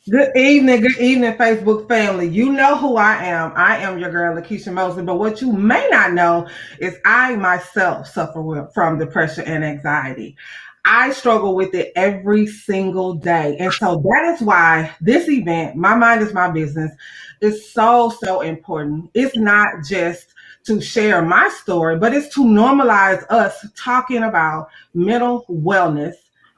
Good evening, Facebook family. You know who I am. I am your girl, Lakeisha Mosley. But what you may not know is I myself suffer from depression and anxiety. I struggle with it every single day. And so that is why this event, My Mind is My Business, is so important. It's not just to share my story, but it's to normalize us talking about mental wellness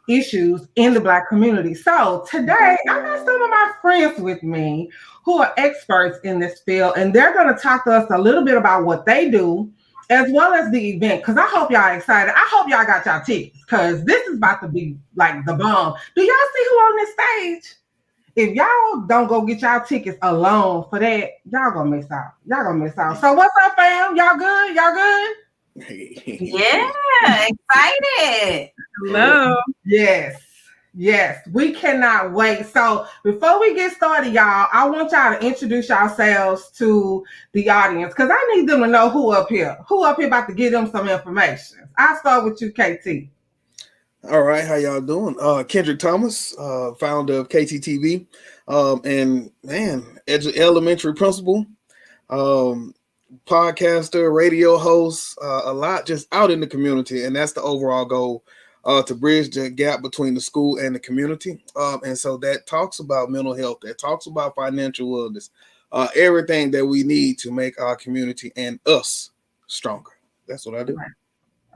issues in the Black community. So today, I got some of my friends with me who are experts in this field, and they're going to talk to us a little bit about what they do as well as the event. Because I hope y'all excited. I hope y'all got y'all tickets because this is about to be like the bomb. Do y'all see who on this stage? If y'all don't go get y'all tickets alone for that, y'all gonna miss out. Y'all gonna miss out. So what's up, fam? Y'all good? Y'all good? Yeah, excited. Hello. Yes. Yes, we cannot wait. So before we get started, y'all, I want y'all to introduce yourselves to the audience because I need them to know who up here. Who up here about to give them some information. I'll start with you, KT. All right, how y'all doing? Kendrick Thomas, founder of KTTV, and man, elementary principal, podcaster, radio host, a lot just out in the community, and that's the overall goal, to bridge the gap between the school and the community. And so that talks about mental health, that talks about financial wellness, everything that we need to make our community and us stronger. That's what I do.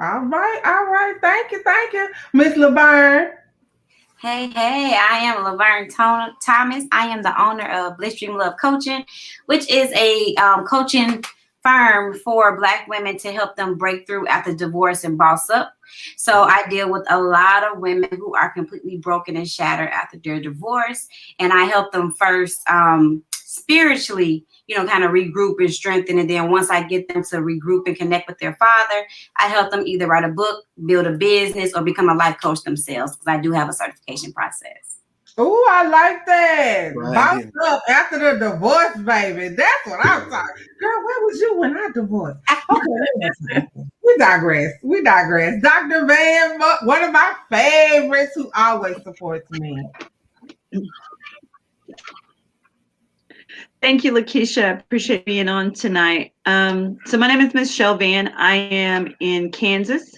All right. Thank you, Miss Laverne. Hey, I am Laverne Thomas. I am the owner of Blitzstream Love Coaching, which is a coaching firm for Black women to help them break through after divorce and boss up. So I deal with a lot of women who are completely broken and shattered after their divorce. And I help them first spiritually, kind of regroup and strengthen. And then once I get them to regroup and connect with their father, I help them either write a book, build a business, or become a life coach themselves, because I do have a certification process. Oh, I like that. Right. Boss up after the divorce, baby. That's what I'm talking. Girl, where was you when I divorced? Okay, we digress. Dr. Van, one of my favorites who always supports me. Thank you, Lakeisha. Appreciate being on tonight. So my name is Ms. Shell Van. I am in Kansas,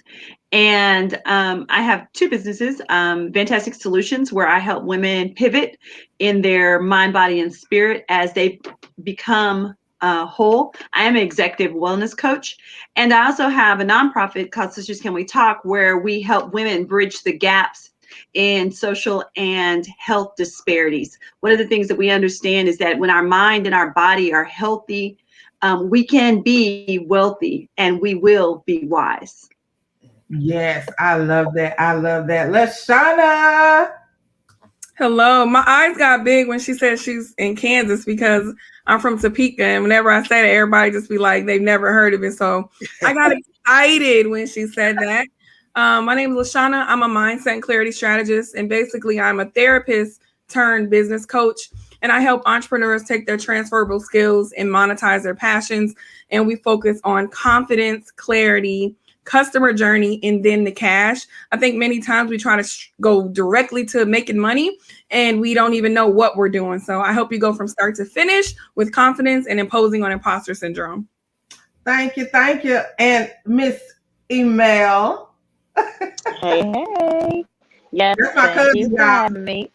and I have two businesses, Fantastic Solutions, where I help women pivot in their mind, body, and spirit as they become whole. I am an executive wellness coach, and I also have a nonprofit called Sisters Can We Talk, where we help women bridge the gaps in social and health disparities. One of the things that we understand is that when our mind and our body are healthy, we can be wealthy and we will be wise. Yes, I love that. LaShawna. Hello. My eyes got big when she said she's in Kansas because I'm from Topeka, and whenever I say that, everybody just be like, they've never heard of it. So I got excited when she said that. My name is LaShawna. I'm a mindset and clarity strategist, and basically I'm a therapist turned business coach, and I help entrepreneurs take their transferable skills and monetize their passions, and we focus on confidence, clarity, customer journey, and then the cash. I think many times we try to go directly to making money and we don't even know what we're doing. So I hope you go from start to finish with confidence and imposing on imposter syndrome. Thank you. And Miss Email. Hey. Yes, That's my thank cousin, you for y'all. having me.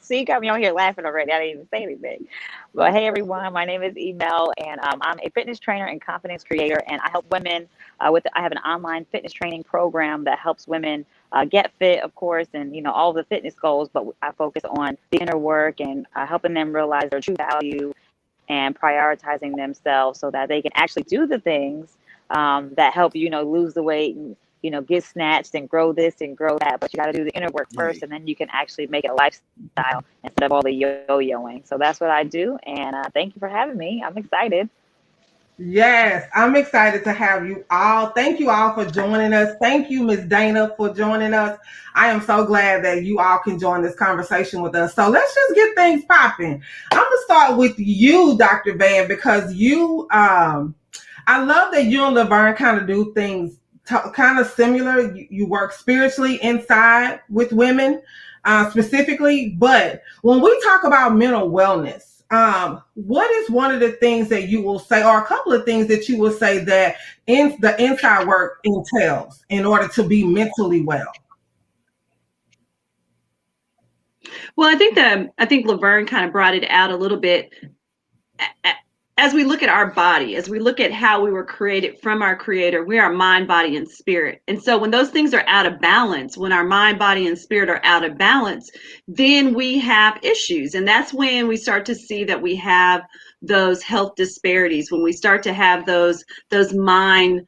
So you got me on here laughing already. I didn't even say anything. But hey, everyone, my name is Emel, and I'm a fitness trainer and confidence creator, and I help women I have an online fitness training program that helps women get fit, of course, and all the fitness goals. But I focus on the inner work and helping them realize their true value and prioritizing themselves so that they can actually do the things that help lose the weight and get snatched and grow this and grow that. But you got to do the inner work first, and then you can actually make it a lifestyle instead of all the yo-yoing. So that's what I do, and thank you for having me. I'm excited. Yes, I'm excited to have you all. Thank you all for joining us. Thank you, Miss Dana, for joining us. I am so glad that you all can join this conversation with us. So let's just get things popping. I'm gonna start with you, Dr. Van, because I love that you and Laverne kind of do things kind of similar. You work spiritually inside with women, specifically. But when we talk about mental wellness, what is one of the things that you will say, or a couple of things that you will say that the inside work entails in order to be mentally well? Well, I think Laverne kind of brought it out a little bit. As we look at our body, as we look at how we were created from our creator, we are mind, body, and spirit. And so when those things are out of balance, when our mind, body, and spirit are out of balance, then we have issues. And that's when we start to see that we have those health disparities, when we start to have those mind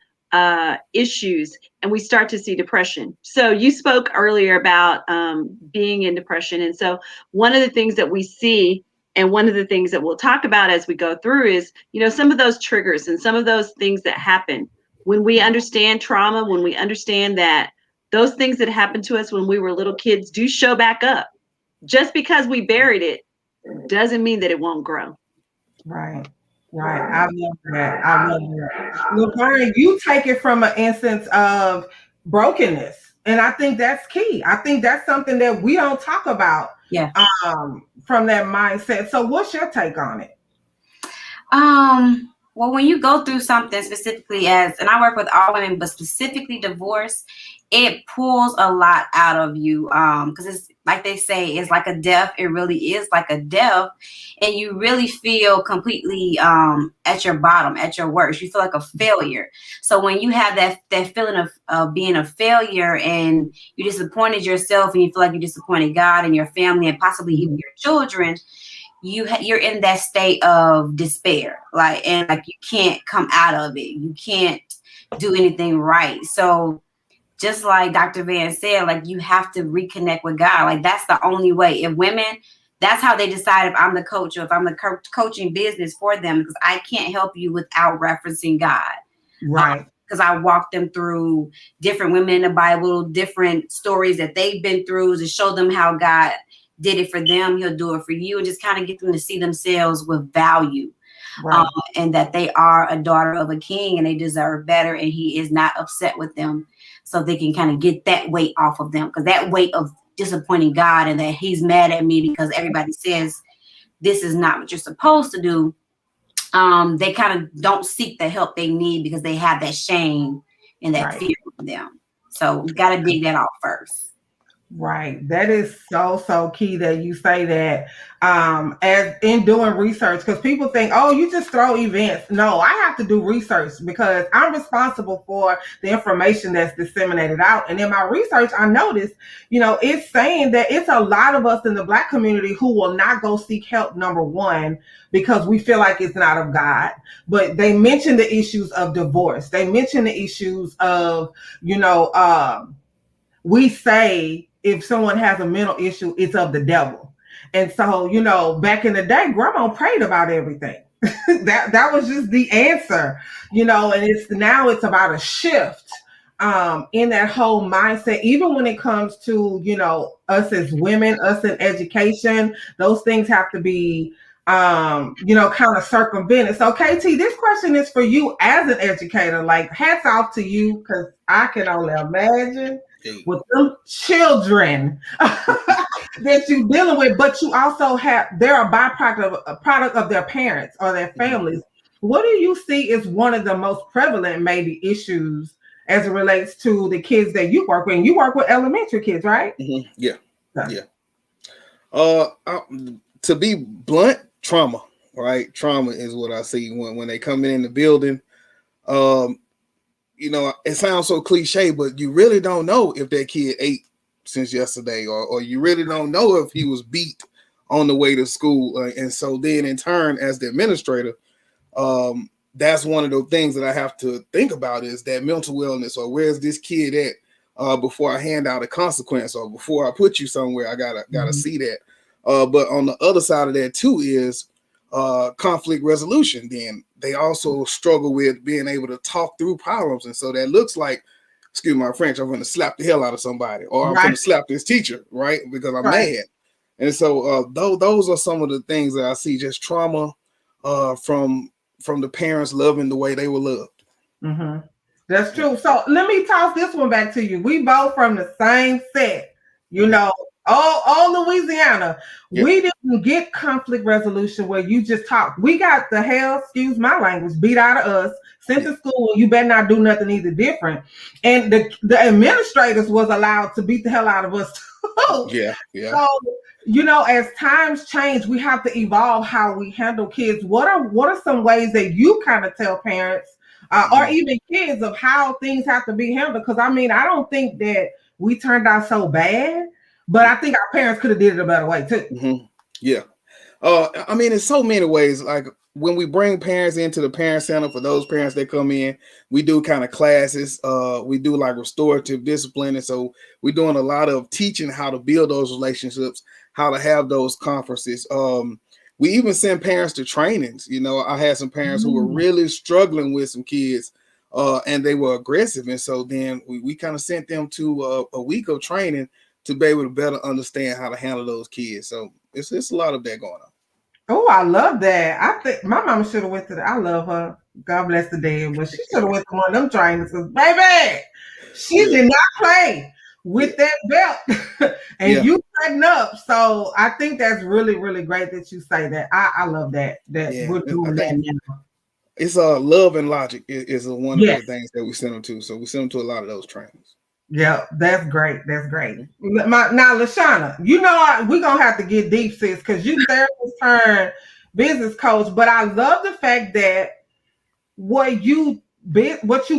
issues, and we start to see depression. So you spoke earlier about being in depression. And so one of the things that we see, and one of the things that we'll talk about as we go through is, some of those triggers and some of those things that happen when we understand trauma, when we understand that those things that happened to us when we were little kids do show back up. Just because we buried it doesn't mean that it won't grow. Right. I love that. Laverne, you take it from an instance of brokenness. And I think that's key. I think that's something that we don't talk about. Yeah. From that mindset. So what's your take on it? Well, when you go through something specifically and I work with all women, but specifically divorce, it pulls a lot out of you. Because it's like they say, it's like a death. It really is like a death. And you really feel completely at your bottom, at your worst. You feel like a failure. So when you have that feeling of being a failure and you disappointed yourself and you feel like you disappointed God and your family and possibly even your children, you're in that state of despair, and you can't come out of it. You can't do anything right. So just like Dr. Van said, you have to reconnect with God. That's the only way. If women, that's how they decide if I'm the coach or if I'm the coaching business for them, because I can't help you without referencing God. Right. Because I walk them through different women in the Bible, different stories that they've been through to show them how God did it for them. He'll do it for you, and just kind of get them to see themselves with value. Right. And that they are a daughter of a king and they deserve better, and he is not upset with them, so they can kind of get that weight off of them, because that weight of disappointing God and that he's mad at me because everybody says this is not what you're supposed to do. They kind of don't seek the help they need because they have that shame and that fear of them. So we got to dig that off first. Right. That is so key that you say that as in doing research, because people think, oh, you just throw events. No, I have to do research because I'm responsible for the information that's disseminated out. And in my research, I noticed, it's saying that it's a lot of us in the Black community who will not go seek help, number one, because we feel like it's not of God. But they mention the issues of divorce. They mention the issues of, we say, if someone has a mental issue, it's of the devil. And so, back in the day, grandma prayed about everything. that was just the answer, and it's about a shift in that whole mindset, even when it comes to, us as women, us in education, those things have to be, kind of circumvented. So KT, this question is for you as an educator, hats off to you, because I can only imagine with them children that you're dealing with, but you also they're a product of their parents or their families. What do you see is one of the most prevalent maybe issues as it relates to the kids that you work with? And you work with elementary kids, right? Mm-hmm. Yeah. To be blunt, trauma, right? Trauma is what I see when they come in the building. It sounds so cliche, but you really don't know if that kid ate since yesterday, or you really don't know if he was beat on the way to school. And so then in turn, as the administrator, that's one of the things that I have to think about is that mental wellness, or where's this kid at before I hand out a consequence, or before I put you somewhere, I gotta see that. But on the other side of that too is conflict resolution. Then they also struggle with being able to talk through problems. And so that looks like, excuse my French, I'm going to slap the hell out of somebody, or I'm going to slap this teacher, right? Because I'm mad. And so those are some of the things that I see, just trauma from the parents loving the way they were loved. Mm-hmm. That's true. So let me toss this one back to you. We both from the same set, you know, all Louisiana. Yep. We didn't get conflict resolution where you just talk. We got the hell, excuse my language, beat out of us, sent to school. You better not do nothing either different. And the administrators was allowed to beat the hell out of us too. Yeah, yeah. So, you know, as times change, we have to evolve how we handle kids. What are some ways that you kind of tell parents or even kids of how things have to be handled? Because I mean, I don't think that we turned out so bad, but I think our parents could have did it a better way too. Mm-hmm. Yeah. I mean, in so many ways, like when we bring parents into the parent center, for those parents that come in, we do kind of classes. We do like restorative discipline. And so we're doing a lot of teaching how to build those relationships, how to have those conferences. We even send parents to trainings. You know, I had some parents who were really struggling with some kids and they were aggressive. And so then we kind of sent them to a week of training to be able to better understand how to handle those kids. So it's a lot of that going on. Oh, I love that. I think my mama should have went to I love her. God bless the dead, but she should have went to one of them trainings. Baby, she did not play with that belt. And you cutting up. So I think that's really, really great that you say that. I love that. We're doing that now. It's love and logic is one of the things that we send them to. So we send them to a lot of those trainings. Yeah, that's great. That's great. Now, LaShawna, you know we're gonna have to get deep, sis, because you therapist turned business coach. But I love the fact that what you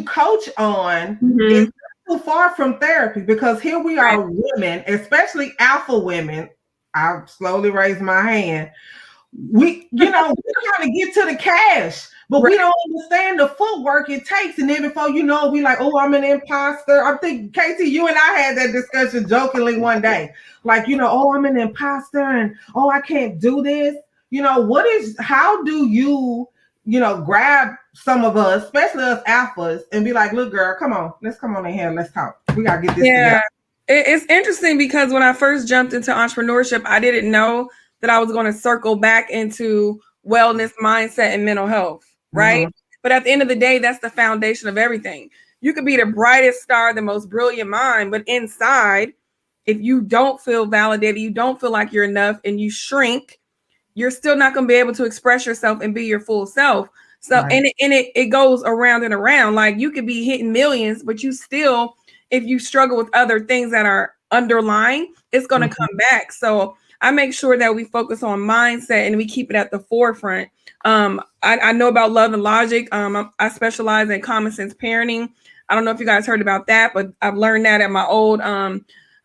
coach on is not too far from therapy, because here we are, women, especially alpha women. I slowly raise my hand. We trying to get to the cash, but we don't understand the footwork it takes. And then before you know, we like, oh, I'm an imposter. I think, KT, you and I had that discussion jokingly one day. Like, oh, I'm an imposter and, oh, I can't do this. How do you, grab some of us, especially us alphas, and be like, look, girl, come on, let's come on in here. Let's talk. We got to get this together. It's interesting because when I first jumped into entrepreneurship, I didn't know that I was going to circle back into wellness, mindset, and mental health, right? But at the end of the day, that's the foundation of everything. You could be the brightest star, the most brilliant mind, but inside, if you don't feel validated, you don't feel like you're enough, and you shrink, you're still not going to be able to express yourself and be your full self. So, and it goes around and around. Like, you could be hitting millions, but you still, if you struggle with other things that are underlying, it's going to come back. So I make sure that we focus on mindset and we keep it at the forefront. I know about love and logic. I specialize in common sense parenting. I don't know if you guys heard about that, but I've learned that at my old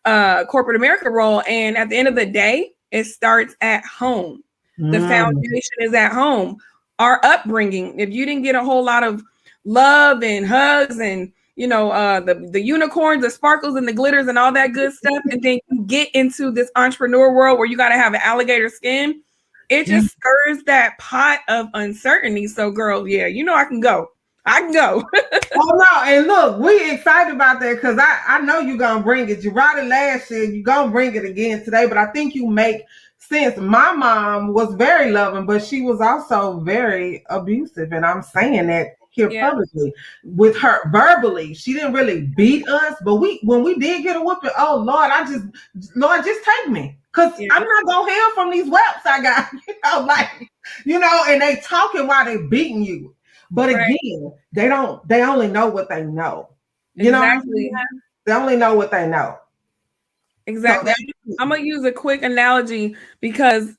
corporate America role. And at the end of the day, it starts at home. The foundation is at home. Our upbringing, if you didn't get a whole lot of love and hugs and the unicorns, the sparkles and the glitters and all that good stuff, and then you get into this entrepreneur world where you got to have an alligator skin, it just stirs that pot of uncertainty. So, girl, I can go. Oh no, and look, we excited about that because I know you're gonna bring it. You brought it last year, you're gonna bring it again today, but I think you make sense. My mom was very loving, but she was also very abusive, and I'm saying that here publicly with her verbally. She didn't really beat us, but when we did get a whooping, oh Lord, just take me, because I'm not gonna heal from these whelps I got, and they talking while they beating you. But again, they only know what they know. Exactly. They only know what they know. Exactly. So I'm gonna use a quick analogy because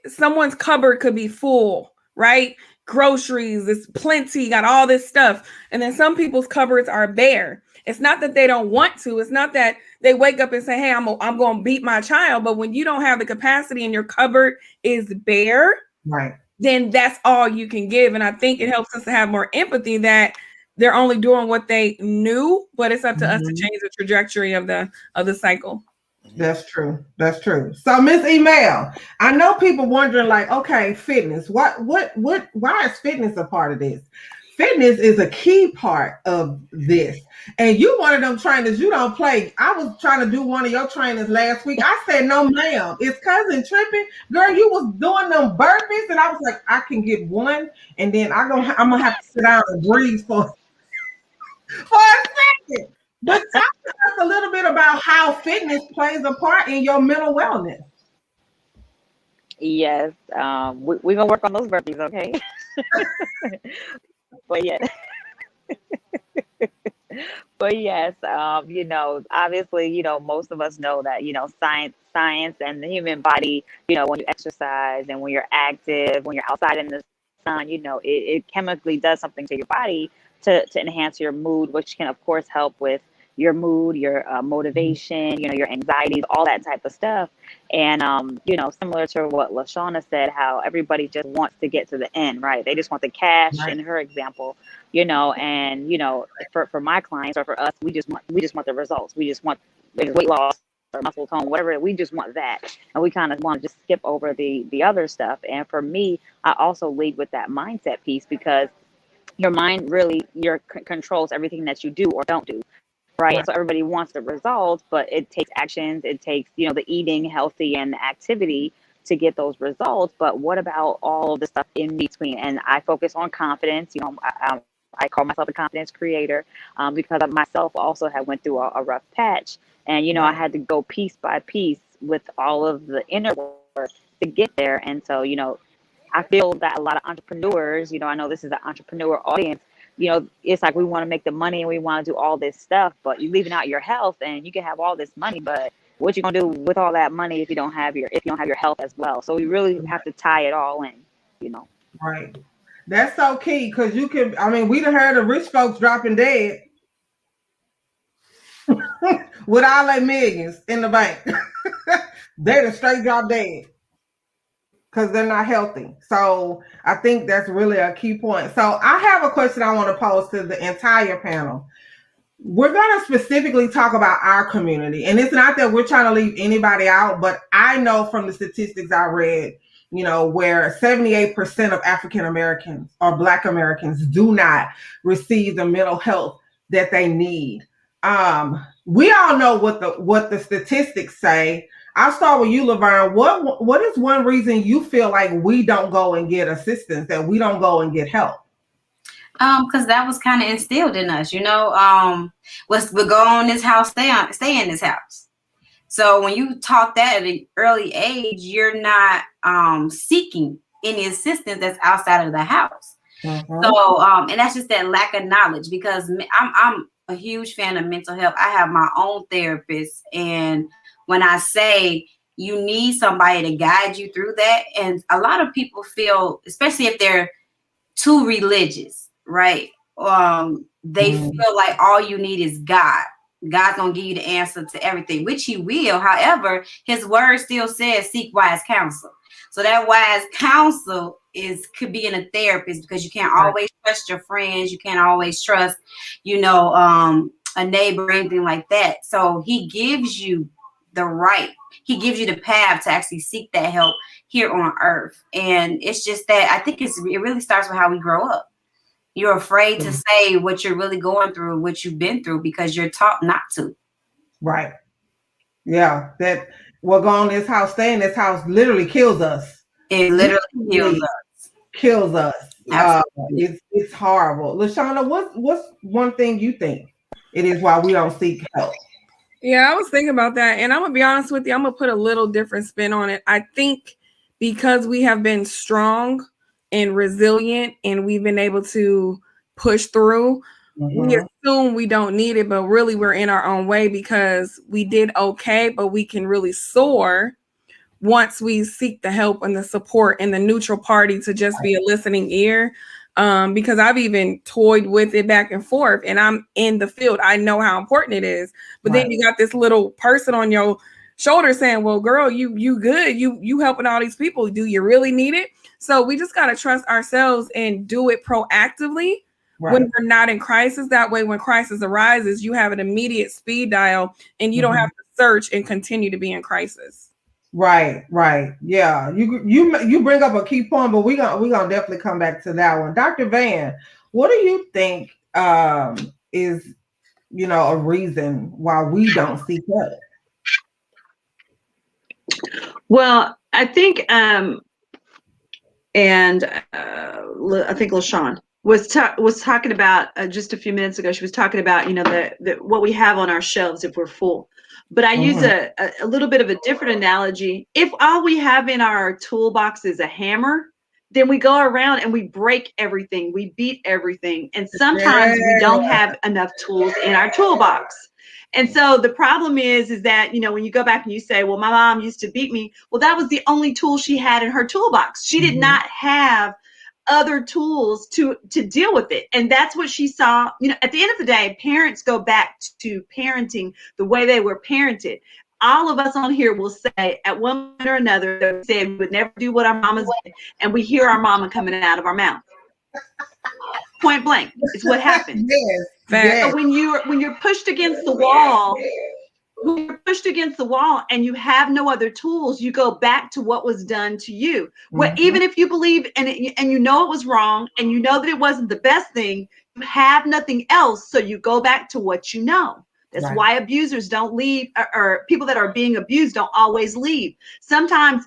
someone's cupboard could be full, right? Groceries, there's plenty, got all this stuff. And then some people's cupboards are bare. It's not that they don't want to. It's not that they wake up and say, hey, I'm going to beat my child. But when you don't have the capacity and your cupboard is bare, right, then that's all you can give. And I think it helps us to have more empathy that they're only doing what they knew, but it's up to us to change the trajectory of the cycle. That's true. That's true. So, Miss Email, I know people wondering, like, okay, fitness. Why is fitness a part of this? Fitness is a key part of this. And you one of them trainers, you don't play. I was trying to do one of your trainers last week. I said, no, ma'am. It's cousin tripping. Girl, you was doing them burpees. And I was like, I can get one. And then I'm going to have to sit down and breathe for for a second. But talk to us a little bit about how fitness plays a part in your mental wellness. Yes, we're gonna work on those burpees, okay? But yeah, but yes, obviously, most of us know that, science and the human body, when you exercise and when you're active, when you're outside in the sun, it chemically does something to your body to enhance your mood, which can, of course, help with your mood, your motivation, your anxieties, all that type of stuff. And, similar to what LaShawna said, how everybody just wants to get to the end, right? They just want the cash in her example, and for my clients or for us, we just want the results. We just want weight loss or muscle tone, whatever. We just want that, and we kind of want to just skip over the other stuff. And for me, I also lead with that mindset piece, because your mind really controls everything that you do or don't do. Right. And so everybody wants the results, but it takes actions. It takes, the eating healthy and the activity to get those results. But what about all of the stuff in between? And I focus on confidence. I call myself a confidence creator, because I myself also had went through a rough patch. And, I had to go piece by piece with all of the inner work to get there. And so, I feel that a lot of entrepreneurs, I know this is an entrepreneur audience, it's like we want to make the money and we want to do all this stuff, but you're leaving out your health. And you can have all this money, but what you gonna do with all that money if you don't have your health as well? So we really have to tie it all in. Right. That's so key, because we done heard of rich folks dropping dead with all their millions in the bank. They done straight drop dead because they're not healthy. So I think that's really a key point. So I have a question I want to pose to the entire panel. We're going to specifically talk about our community. And it's not that we're trying to leave anybody out, but I know from the statistics I read, where 78% of African Americans or Black Americans do not receive the mental health that they need. We all know what the statistics say. I'll start with you, Laverne. What is one reason you feel like we don't go and get assistance, that we don't go and get help? Because that was kind of instilled in us, we'll go on this house, stay in this house. So when you taught that at an early age, you're not seeking any assistance that's outside of the house. Mm-hmm. So and that's just that lack of knowledge, because I'm a huge fan of mental health. I have my own therapist, and when I say you need somebody to guide you through that, and a lot of people feel, especially if they're too religious, right? They feel like all you need is God. God's gonna give you the answer to everything, which He will. However, His word still says seek wise counsel. So that wise counsel could be in a therapist, because you can't always trust your friends. You can't always trust, a neighbor or anything like that. So He gives you He gives you the path to actually seek that help here on earth. And it's just that I think it really starts with how we grow up. You're afraid to say what you're really going through, what you've been through, because you're taught not to. Right. Yeah. That we'll go on this house, stay in this house literally kills us. It literally kills us. Kills us. It's horrible. LaShawna, what's one thing you think it is why we don't seek help? Yeah, I was thinking about that. And I'm going to be honest with you, I'm going to put a little different spin on it. I think because we have been strong and resilient and we've been able to push through, we assume we don't need it, but really we're in our own way, because we did okay, but we can really soar once we seek the help and the support and the neutral party to just be a listening ear. Because I've even toyed with it back and forth, and I'm in the field. I know how important it is. But then you got this little person on your shoulder saying, well, girl, you good. You helping all these people. Do you really need it? So we just got to trust ourselves and do it proactively when we're not in crisis. That way, when crisis arises, you have an immediate speed dial and you don't have to search and continue to be in crisis. Right. Yeah. You bring up a key point, but we're gonna definitely come back to that one. Dr. Van, what do you think is a reason why we don't seek help? Well, I think I think LaShawn was talking about just a few minutes ago. She was talking about, you know, the what we have on our shelves if we're full. But I use a little bit of a different analogy. If all we have in our toolbox is a hammer, then we go around and we break everything. We beat everything. And sometimes we don't have enough tools in our toolbox. And so the problem is that, you know, when you go back and you say, well, my mom used to beat me. Well, that was the only tool she had in her toolbox. She did not have other tools to deal with it. And that's what she saw. You know, at the end of the day, parents go back to parenting the way they were parented. All of us on here will say at one point or another that we said we would never do what our mamas did, and we hear our mama coming out of our mouth. Point blank. It's what happens. Yes. So when you're pushed against the wall, when you're pushed against the wall and you have no other tools, you go back to what was done to you. Even if you believe and you know it was wrong and you know that it wasn't the best thing, you have nothing else, so you go back to what you know. That's why abusers don't leave, or people that are being abused don't always leave. Sometimes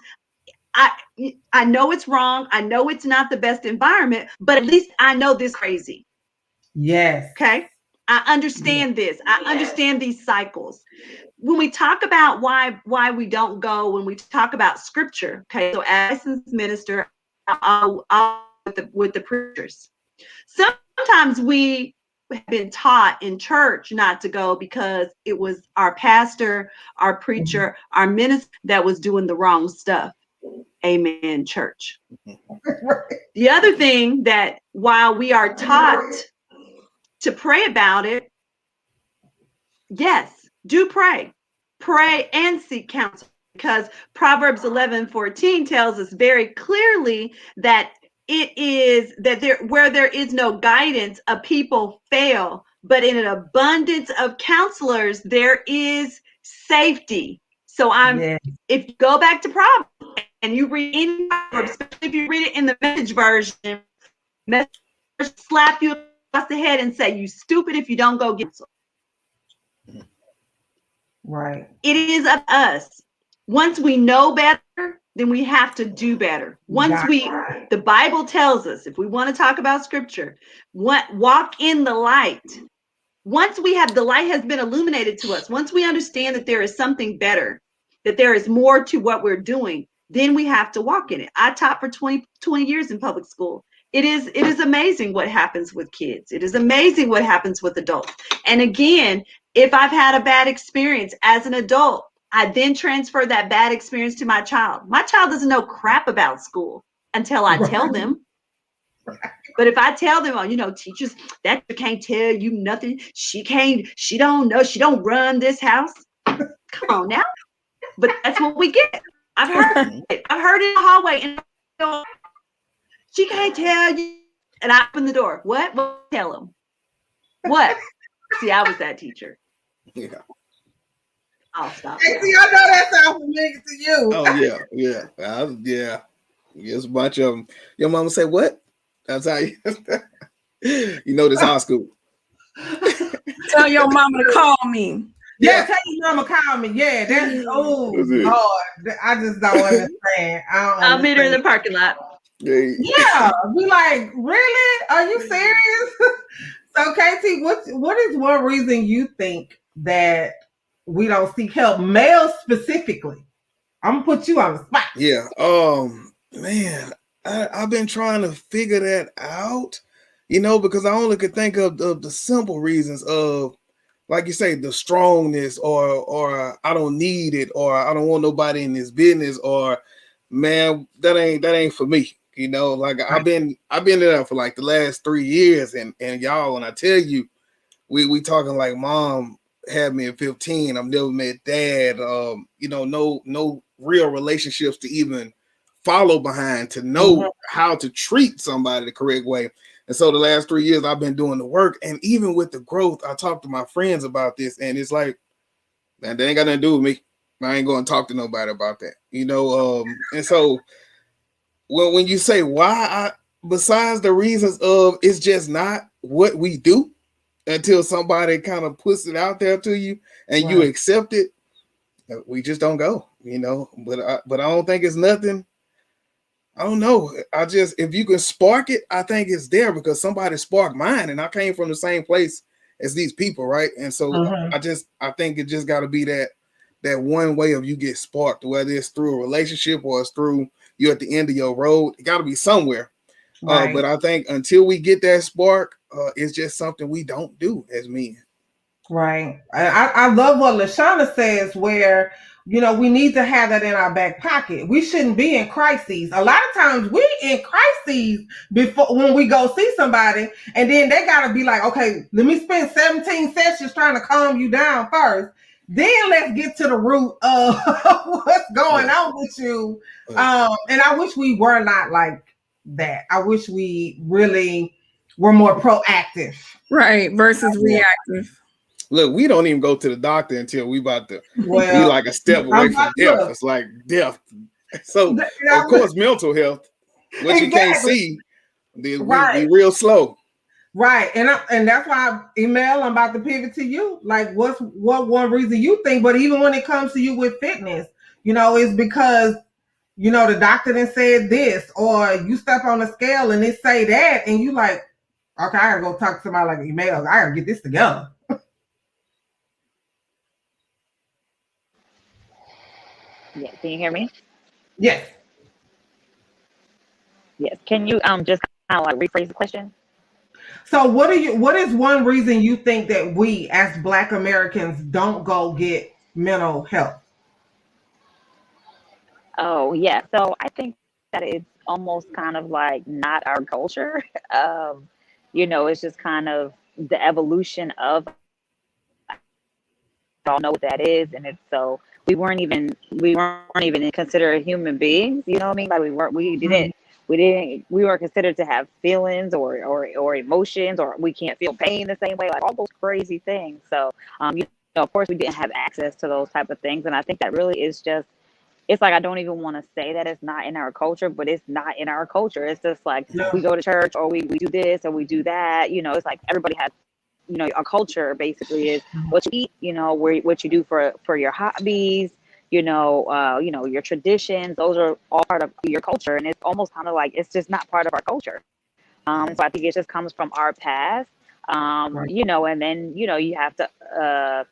I know it's wrong. I know it's not the best environment, but at least I know this crazy. Yes. Okay. I understand this. I understand these cycles. When we talk about why we don't go, when we talk about scripture, okay, so as a minister, with the preachers, sometimes we have been taught in church not to go because it was our pastor, our preacher, our minister that was doing the wrong stuff. Amen, church. The other thing that while we are taught to pray about it, yes, do pray and seek counsel, because Proverbs 11:14 tells us very clearly that it is that where there is no guidance, a people fail, but in an abundance of counselors there is safety. So if you go back to Proverbs and you read in Proverbs, especially if you read it in the Message version, slap you across the head and say, you stupid if you don't go get some. Right. It is up to us. Once we know better, then we have to do better. The Bible tells us, if we want to talk about scripture, walk in the light. Once we have, the light has been illuminated to us, once we understand that there is something better, that there is more to what we're doing, then we have to walk in it. I taught for 20 years in public school. It is amazing what happens with kids. It is amazing what happens with adults. And again, if I've had a bad experience as an adult, I then transfer that bad experience to my child. My child doesn't know crap about school until I tell them. But if I tell them, oh, you know, teachers, that can't tell you nothing. She don't know. She don't run this house. Come on now. But that's what we get. I've heard it. I've heard it in the hallway. And she can't tell you. And I open the door. What? Tell them. What? See, I was that teacher. Yeah. I'll stop. Hey, see, I know that sounds familiar to you. Oh yeah. Yeah. There's a bunch of them. Your mama say what? That's how you. You know this high school. Tell your mama to call me. Yeah, tell your mama call me. Yeah, that's Lord. I just don't understand. I'll meet her in the parking lot. Yeah, be like, really? Are you serious? So, KT, what is one reason you think that we don't seek help, males specifically? I'm gonna put you on the spot. Yeah. Man, I've been trying to figure that out, you know, because I only could think of the simple reasons of, like you say, the strongness, or I don't need it, or I don't want nobody in this business, or man, that ain't for me. You know, like I've been there for like the last 3 years, and y'all, when I tell you, we talking like mom had me at 15. I've never met dad. You know, no real relationships to even follow behind to know how to treat somebody the correct way. And so the last 3 years I've been doing the work, and even with the growth, I talked to my friends about this, and it's like, man, they ain't got nothing to do with me. I ain't going to talk to nobody about that, you know. And so when you say why, besides the reasons of it's just not what we do, until somebody kind of puts it out there to you and you accept it, we just don't go, you know. But I don't think it's nothing. I don't know. If you can spark it, I think it's there because somebody sparked mine, and I came from the same place as these people, right? And so I think it just got to be that one way of you get sparked, whether it's through a relationship or it's through you at the end of your road. It got to be somewhere. Right. But I think until we get that spark, it's just something we don't do as men. Right. I love what LaShawna says, where, you know, we need to have that in our back pocket. We shouldn't be in crises. A lot of times we in crises before when we go see somebody, and then they gotta be like, okay, let me spend 17 sessions trying to calm you down first. Then let's get to the root of what's going on with you. And I wish we were not like that. I wish we really were more proactive. Right. Versus reactive. Look, we don't even go to the doctor until we about to be like a step away from death. It's like death. So, of course, mental health, what you can't see, we real slow. Right. And that's why, Email, I'm about to pivot to you. Like, what one reason you think, but even when it comes to you with fitness, you know, it's because, you know, the doctor then said this, or you step on the scale and it say that, and you like, okay, I gotta go talk to somebody like Email. I gotta get this together. Yeah, can you hear me? Yes. Yes. Can you just kind of like rephrase the question? So what is one reason you think that we as Black Americans don't go get mental health? Oh, yeah. So I think that it's almost kind of like not our culture. You know, it's just kind of the evolution of, all know what that is, and it's so we weren't even considered human beings. You know what I mean? Like we weren't considered to have feelings or emotions, or we can't feel pain the same way, like all those crazy things. So you know, of course we didn't have access to those type of things, and I think that really is just, it's like I don't even want to say that it's not in our culture, but it's not in our culture. It's just like we go to church, or we do this or we do that. You know, it's like everybody has, you know, our culture basically is what you eat, you know, what you do for your hobbies, you know, your traditions. Those are all part of your culture, and it's almost kind of like it's just not part of our culture. So I think it just comes from our past, you know, and then, you know, you have to,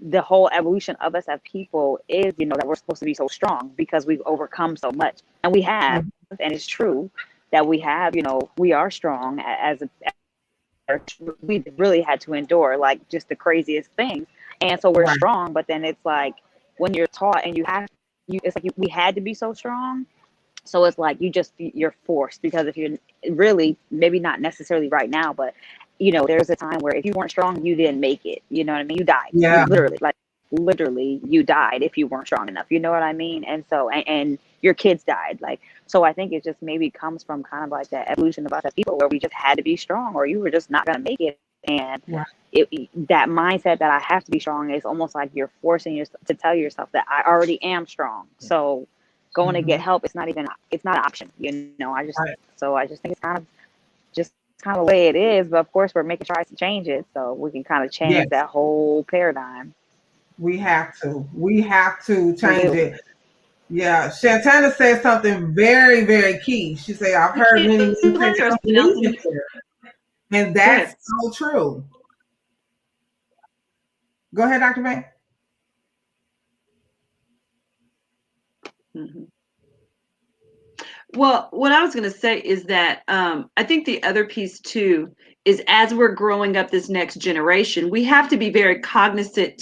the whole evolution of us as people is, you know, that we're supposed to be so strong because we've overcome so much, and we have, and it's true that we have, you know, we are strong we really had to endure like just the craziest things, and so we're strong. But then it's like when you're taught and it's like we had to be so strong, so it's like you're forced, because if you're really, maybe not necessarily right now, but you know, there's a time where if you weren't strong, you didn't make it. You know what I mean? You died. Yeah. Literally you died if you weren't strong enough. You know what I mean? And so and your kids died. Like, so I think it just maybe comes from kind of like that evolution of us as people, where we just had to be strong, or you were just not gonna make it. And that mindset that I have to be strong is almost like you're forcing yourself to tell yourself that I already am strong. So going to get help, it's not an option. You know, I just think it's kind of the way it is. But of course we're making tries to change it, so we can kind of change that whole paradigm. We have to change it. Yeah, Shantana said something very, very key. She said, I've heard many and that's so true. Go ahead, Dr. Van. Well, what I was going to say is that I think the other piece too is, as we're growing up this next generation, we have to be very cognizant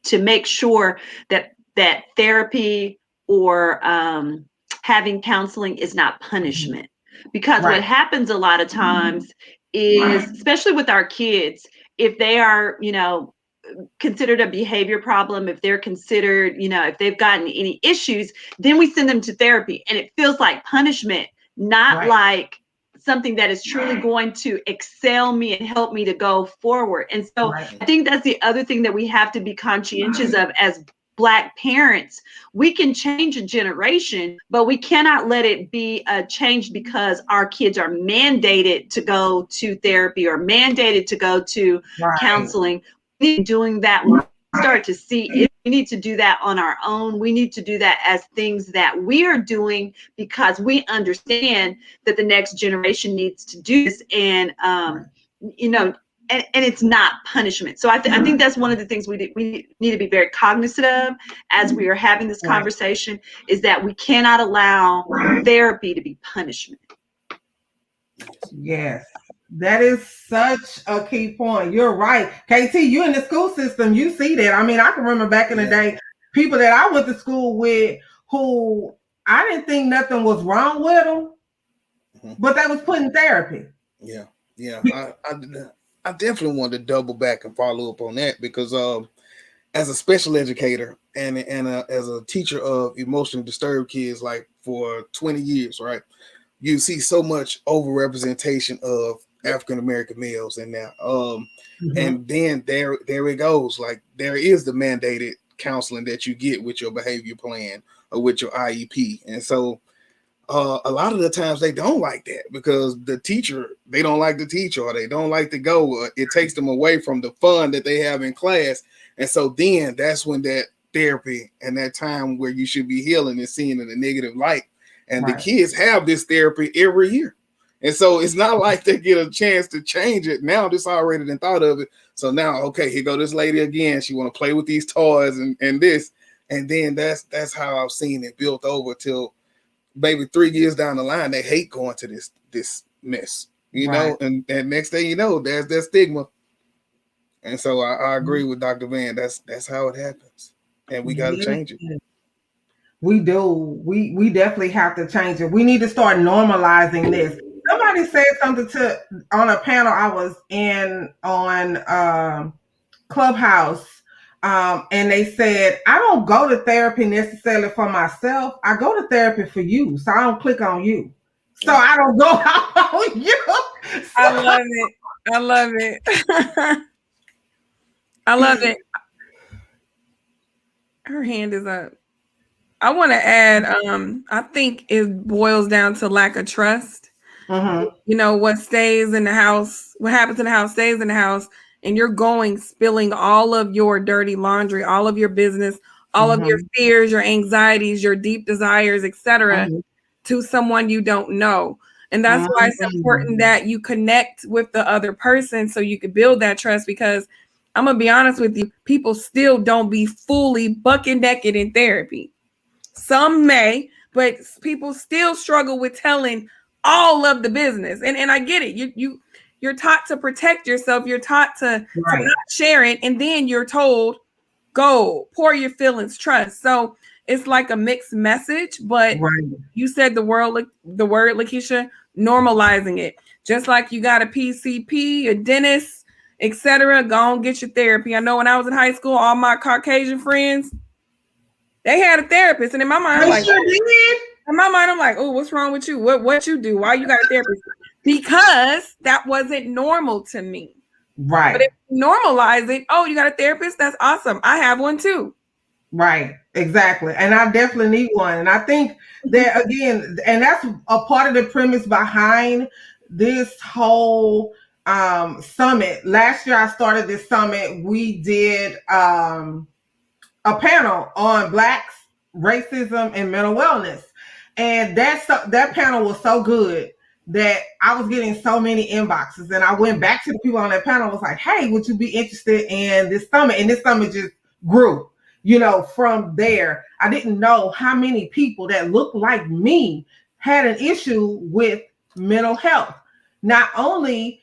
to make sure that therapy or having counseling is not punishment. Because what happens a lot of times is, especially with our kids, if they are, you know, considered a behavior problem, if they're considered, you know, if they've gotten any issues, then we send them to therapy, and it feels like punishment, not like something that is truly going to excel me and help me to go forward. And so I think that's the other thing that we have to be conscientious of as Black parents. We can change a generation, but we cannot let it be changed because our kids are mandated to go to therapy or mandated to go to counseling. Doing that start to see it. We need to do that on our own. We need to do that as things that we are doing because we understand that the next generation needs to do this. And, you know, and it's not punishment. So I think that's one of the things we need to be very cognizant of as we are having this conversation, is that we cannot allow therapy to be punishment. Yes, that is such a key point. You're right. KT, you in the school system, you see that. I mean, I can remember back in the day, people that I went to school with who I didn't think nothing was wrong with them, but they was put in therapy. Yeah. I definitely want to double back and follow up on that because as a special educator and as a teacher of emotionally disturbed kids, like for 20 years, right? You see so much overrepresentation of African American males in there. And then there it goes. Like there is the mandated counseling that you get with your behavior plan or with your IEP. And so a lot of the times they don't like that because they don't like the teacher or they don't like to go. It takes them away from the fun that they have in class. And so then that's when that therapy and that time where you should be healing is seen in a negative light. And the kids have this therapy every year. And so it's not like they get a chance to change it. Now this already done thought of it. So now, okay, here go this lady again. She want to play with these toys and this. And then that's how I've seen it built over till maybe 3 years down the line, they hate going to this mess, you know, and next thing you know, there's that stigma. And so I agree with Dr. Van. That's how it happens. And we got to change it. We do. We definitely have to change it. We need to start normalizing this. Somebody said something on a panel I was in on Clubhouse, and they said, I don't go to therapy necessarily for myself. I go to therapy for you, so I don't click on you. So I don't go out on you. I love it. I love it. I love it. Her hand is up. I want to add, I think it boils down to lack of trust. You know, what stays in the house, what happens in the house stays in the house, and you're spilling all of your dirty laundry, all of your business, all of your fears, your anxieties, your deep desires, etc., to someone you don't know. And that's why it's important that you connect with the other person so you can build that trust, because I'm going to be honest with you, people still don't be fully bucket naked in therapy. Some may, but people still struggle with telling all of the business. And I get it. You're taught to protect yourself. You're taught to not share it. And then you're told, go pour your feelings, trust. So it's like a mixed message, but you said the word, Lakeisha, normalizing it. Just like you got a PCP, a dentist, etc. Go and get your therapy. I know when I was in high school, all my Caucasian friends, they had a therapist, and in my mind, I'm like, oh, what's wrong with you? What you do? Why you got a therapist? Because that wasn't normal to me. Right. But if you normalize it, oh, you got a therapist? That's awesome. I have one too. Right. Exactly. And I definitely need one. And I think that, again, and that's a part of the premise behind this whole summit. Last year I started this summit. We did a panel on Blacks, racism, and mental wellness. And that panel was so good that I was getting so many inboxes. And I went back to the people on that panel. I was like, hey, would you be interested in this summit? And this summit just grew, you know, from there. I didn't know how many people that looked like me had an issue with mental health. Not only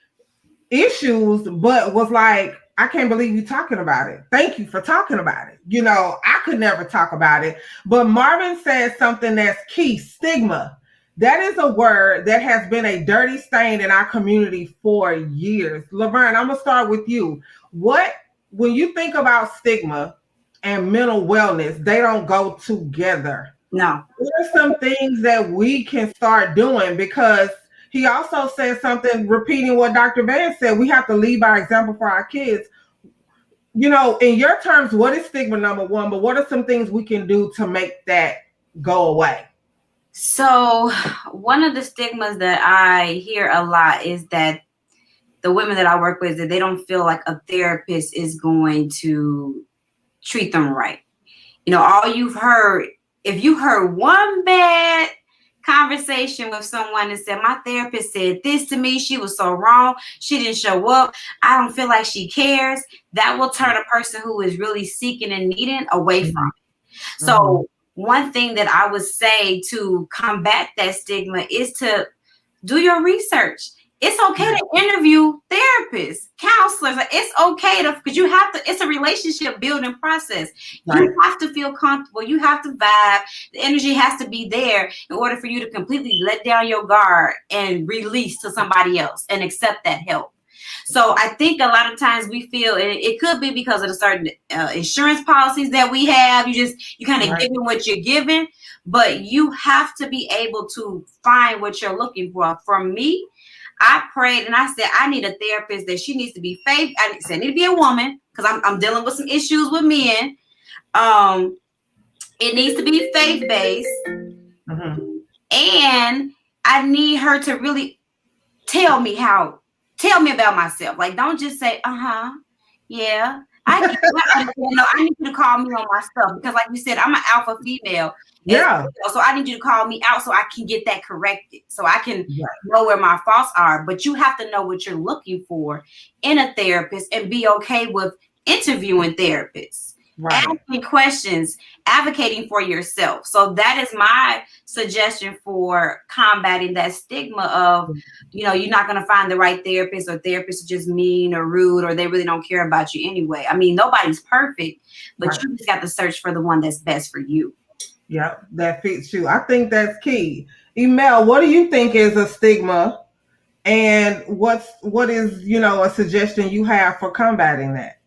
issues, but was like, I can't believe you talking about it. Thank you for talking about it. You know, I could never talk about it. But Marvin said something that's key: stigma. That is a word that has been a dirty stain in our community for years. Laverne, I'm gonna start with you. When you think about stigma and mental wellness, they don't go together. No. What are some things that we can start doing? Because he also said something, repeating what Dr. Van said, we have to lead by example for our kids. You know, in your terms, what is stigma, number one, but what are some things we can do to make that go away? So one of the stigmas that I hear a lot is that the women that I work with, that they don't feel like a therapist is going to treat them right. You know, all you've heard, if you heard one bad conversation with someone and said, my therapist said this to me, she was so wrong, she didn't show up, I don't feel like she cares, that will turn a person who is really seeking and needing away from it. So one thing that I would say to combat that stigma is to do your research. It's okay to interview therapists, counselors. It's okay to, because you have to, it's a relationship building process. Right. You have to feel comfortable. You have to vibe. The energy has to be there in order for you to completely let down your guard and release to somebody else and accept that help. So I think a lot of times we feel, and it could be because of the certain insurance policies that we have, you kind of giving what you're giving, but you have to be able to find what you're looking for. For me, I prayed and I said, I need a therapist that she needs to be faith. I need to be a woman because I'm dealing with some issues with men. It needs to be faith-based. And I need her to really tell me about myself. Like, don't just say, yeah. I need you to call me on my stuff because like you said, I'm an alpha female. Yeah. So I need you to call me out so I can get that corrected. So I can know where my faults are. But you have to know what you're looking for in a therapist and be okay with interviewing therapists. Asking questions, advocating for yourself. So that is my suggestion for combating that stigma of, you know, you're not going to find the right therapist, or therapists are just mean or rude, or they really don't care about you anyway. I mean, nobody's perfect, but you just got to search for the one that's best for you. Yeah, that fits you. I think that's key. Emel, what do you think is a stigma, and what is, you know, a suggestion you have for combating that?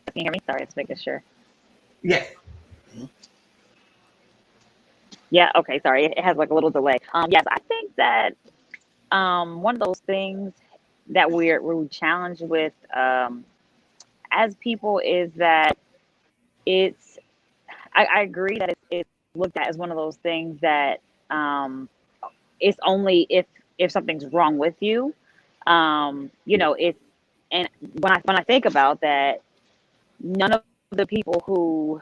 Can you hear me? Sorry, it's making sure. Yes. Yeah, okay, sorry. It has like a little delay. Yes, I think that one of those things that we're challenged with as people is that I agree that it's looked at as one of those things that it's only if something's wrong with you. You know, and when I think about that, none of the people who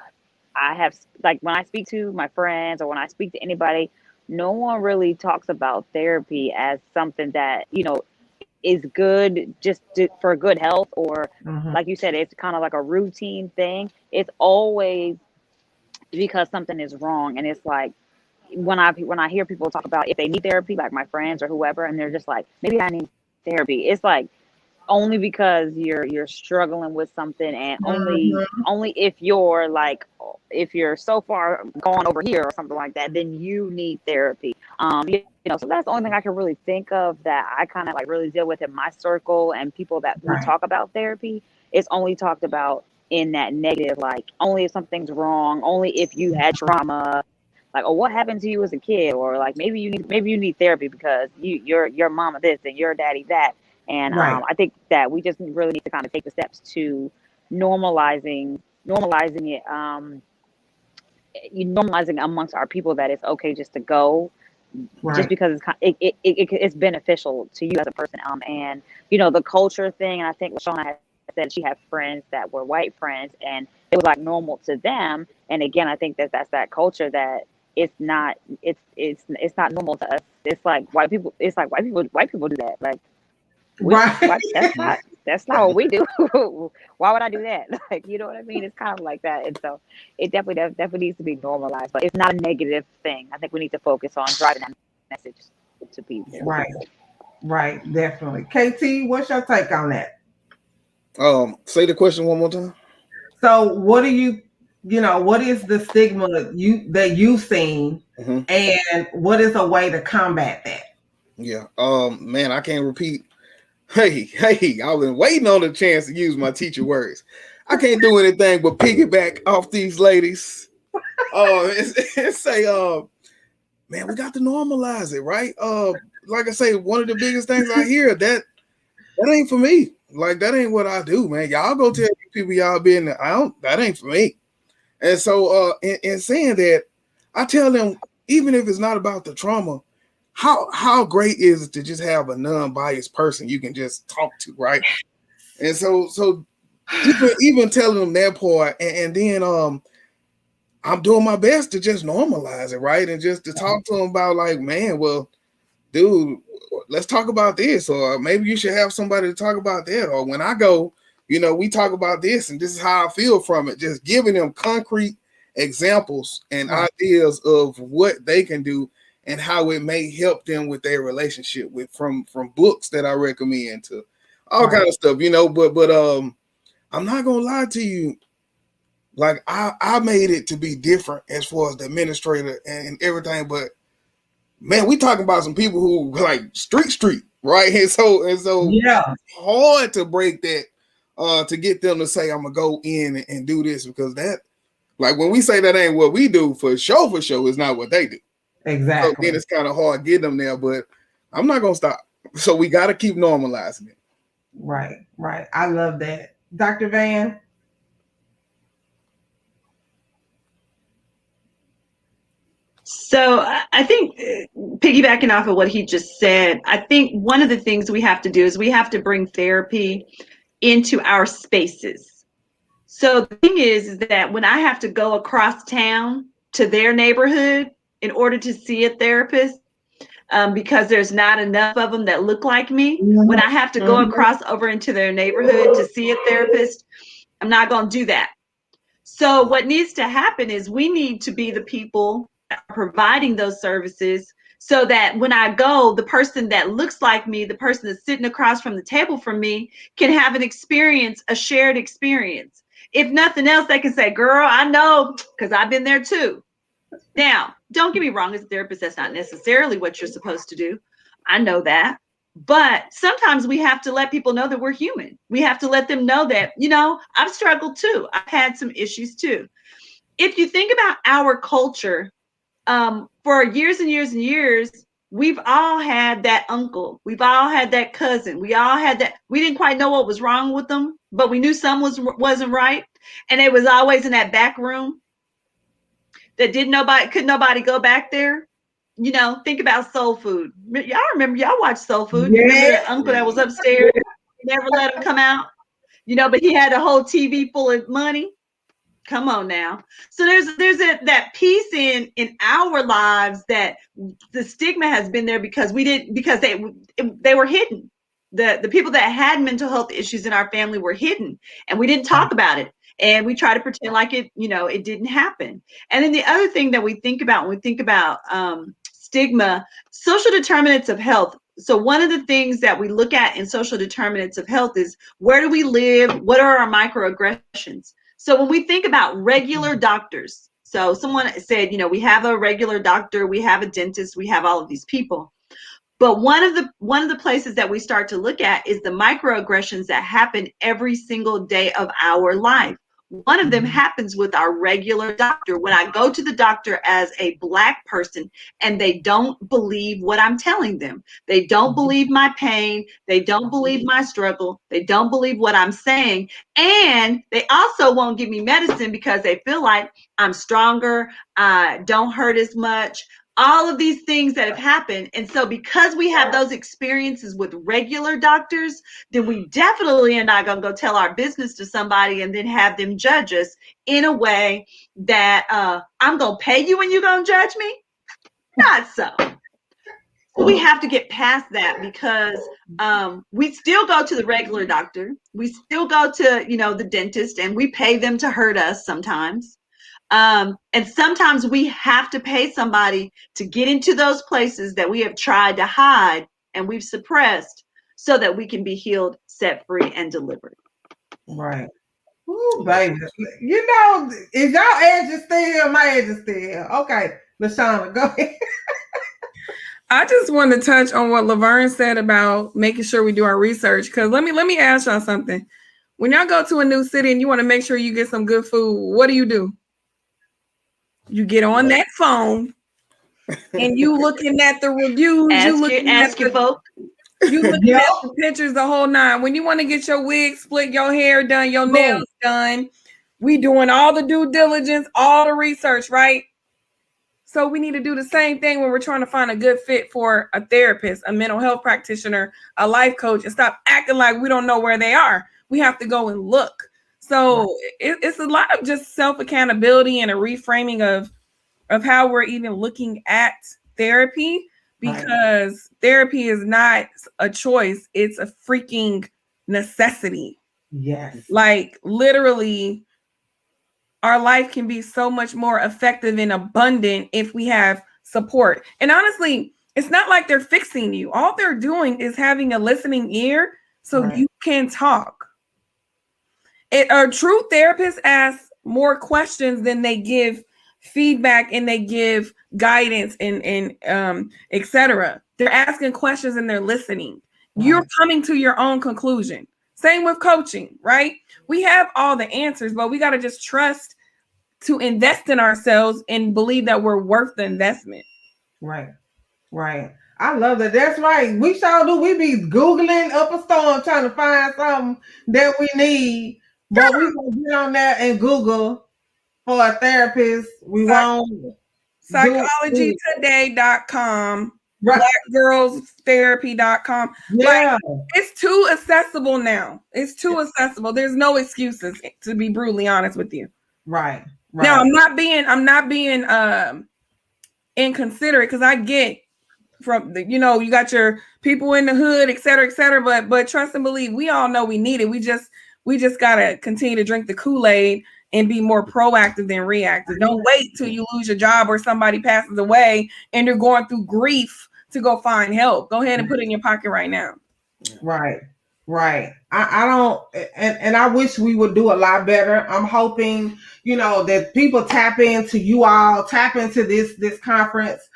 I have, like when I speak to my friends or when I speak to anybody, no one really talks about therapy as something that, you know, is good for good health, or like you said, it's kind of like a routine thing. It's always because something is wrong. And it's like, when I hear people talk about if they need therapy, like my friends or whoever, and they're just like, maybe I need therapy. It's like, only because you're struggling with something, and only if you're so far gone over here or something like that, then you need therapy. You know, so that's the only thing I can really think of that I kind of like really deal with in my circle, and people that we talk about therapy, it's only talked about in that negative, like only if something's wrong, only if you had trauma, like, oh, what happened to you as a kid, or like maybe you need therapy because your mama this and your daddy that. And I think that we just really need to kind of take the steps to normalizing it, normalizing amongst our people that it's okay just to go, just because it's beneficial to you as a person. And you know, the culture thing, and I think LaShauna had said she had friends that were white friends, and it was like normal to them. And again, I think that's that culture that it's not normal to us. It's like white people do that, like. That's not what we do. Why would I do that? Like, you know what I mean? It's kind of like that. And so it definitely needs to be normalized, but it's not a negative thing. I think we need to focus on driving that message to people. Right, definitely. KT, what's your take on that? Say the question one more time. So what do you know, what is the stigma that you've seen, and what is a way to combat that? Yeah. Man, I can't repeat. Hey, I've been waiting on the chance to use my teacher words. I can't do anything but piggyback off these ladies. And say, man, we got to normalize it, right? Like I say, one of the biggest things I hear that ain't for me. Like, that ain't what I do, man. Y'all go tell people y'all been there. That ain't for me. And so in saying that, I tell them, even if it's not about the trauma, how great is it to just have a non-biased person you can just talk to, right? And so even telling them that part, and then I'm doing my best to just normalize it, right? And just to talk to them about like, man, well, dude, let's talk about this, or maybe you should have somebody to talk about that. Or when I go, we talk about this, and this is how I feel from it. Just giving them concrete examples and ideas of what they can do and how it may help them with their relationship with from books that I recommend to all kind of stuff, but I'm not gonna lie to you. Like I made it to be different as far as the administrator and everything, but man, we talking about some people who like street, right? And so Yeah, hard to break that to get them to say I'm gonna go in and do this, because that, like, when we say that ain't what we do, for sure is not what they do. exactly. So then it's kind of hard getting them there, but I'm not gonna stop. So we got to keep normalizing it. Right. I love that. Dr. Van? So I think, piggybacking off of what he just said, I think one of the things we have to do is we have to bring therapy into our spaces. So the thing is that when I have to go across town to their neighborhood in order to see a therapist, because there's not enough of them that look like me, when I have to go across over into their neighborhood to see a therapist, I'm not going to do that. So what needs to happen is we need to be the people providing those services, so that when I go, the person that looks like me, the person that's sitting across from the table from me, can have an experience, a shared experience. If nothing else, they can say, girl, I know, because I've been there too. Now, don't get me wrong, as a therapist, that's not necessarily what you're supposed to do. I know that. But sometimes we have to let people know that we're human. We have to let them know that, I've struggled too. I've had some issues too. If you think about our culture, for years and years and years, we've all had that uncle. We've all had that cousin. We all had that. We didn't quite know what was wrong with them, but we knew something wasn't right. And it was always in that back room that could nobody go back there. Think about Soul Food. Y'all watched Soul Food. Yeah. You remember that uncle that was upstairs, never let him come out, but he had a whole TV full of money. Come on now. So there's that piece in our lives that the stigma has been there because they were hidden. The people that had mental health issues in our family were hidden, and we didn't talk about it. And we try to pretend like it didn't happen. And then the other thing that we think about when we think about stigma, social determinants of health. So one of the things that we look at in social determinants of health is, where do we live? What are our microaggressions? So when we think about regular doctors, so someone said, we have a regular doctor, we have a dentist, we have all of these people. But one of the places that we start to look at is the microaggressions that happen every single day of our life. One of them happens with our regular doctor. When I go to the doctor as a Black person and they don't believe what I'm telling them, they don't believe my pain, they don't believe my struggle, they don't believe what I'm saying, and they also won't give me medicine because they feel like I'm stronger, I don't hurt as much. All of these things that have happened. And so because we have those experiences with regular doctors, then we definitely are not going to go tell our business to somebody and then have them judge us in a way that I'm going to pay you and you're going to judge me. Not so. We have to get past that, because we still go to the regular doctor. We still go to, the dentist, and we pay them to hurt us sometimes. And sometimes we have to pay somebody to get into those places that we have tried to hide and we've suppressed, so that we can be healed, set free, and delivered. Right. Ooh, baby. Is y'all edges still? My edges still. Okay, LaShawna, go ahead. I just want to touch on what Laverne said about making sure we do our research. Because let me ask y'all something. When y'all go to a new city and you want to make sure you get some good food, what do? You get on that phone and you looking at the reviews. You looking at the pictures, the whole nine. When you want to get your wig split, your hair done, your nails done, we doing all the due diligence, all the research, right? So we need to do the same thing when we're trying to find a good fit for a therapist, a mental health practitioner, a life coach, and stop acting like we don't know where they are. We have to go and look. So it's a lot of just self-accountability and a reframing of how we're even looking at therapy, because therapy is not a choice. It's a freaking necessity. Yes. Like literally, our life can be so much more effective and abundant if we have support. And honestly, it's not like they're fixing you. All they're doing is having a listening ear so you can talk. A true therapist asks more questions than they give feedback and they give guidance and etc. They're asking questions and they're listening. You're coming to your own conclusion. Same with coaching, right? We have all the answers, but we got to just trust to invest in ourselves and believe that we're worth the investment. Right. I love that. That's right. We sure do. We be Googling up a storm trying to find something that we need, but we gonna get on there and Google for a therapist. We won't. Psychologytoday.com, Right. blackgirlstherapy.com. Yeah. Like, it's too accessible now. It's too accessible. There's no excuses, to be brutally honest with you. Right. Now, I'm not being inconsiderate, because I get from the, you got your people in the hood, et cetera, but trust and believe, we all know we need it. We just gotta continue to drink the Kool-Aid and be more proactive than reactive. Don't wait till you lose your job or somebody passes away and you're going through grief to go find help. Go ahead and put it in your pocket right now. Right. I don't, and I wish we would do a lot better. I'm hoping, that people tap into this conference.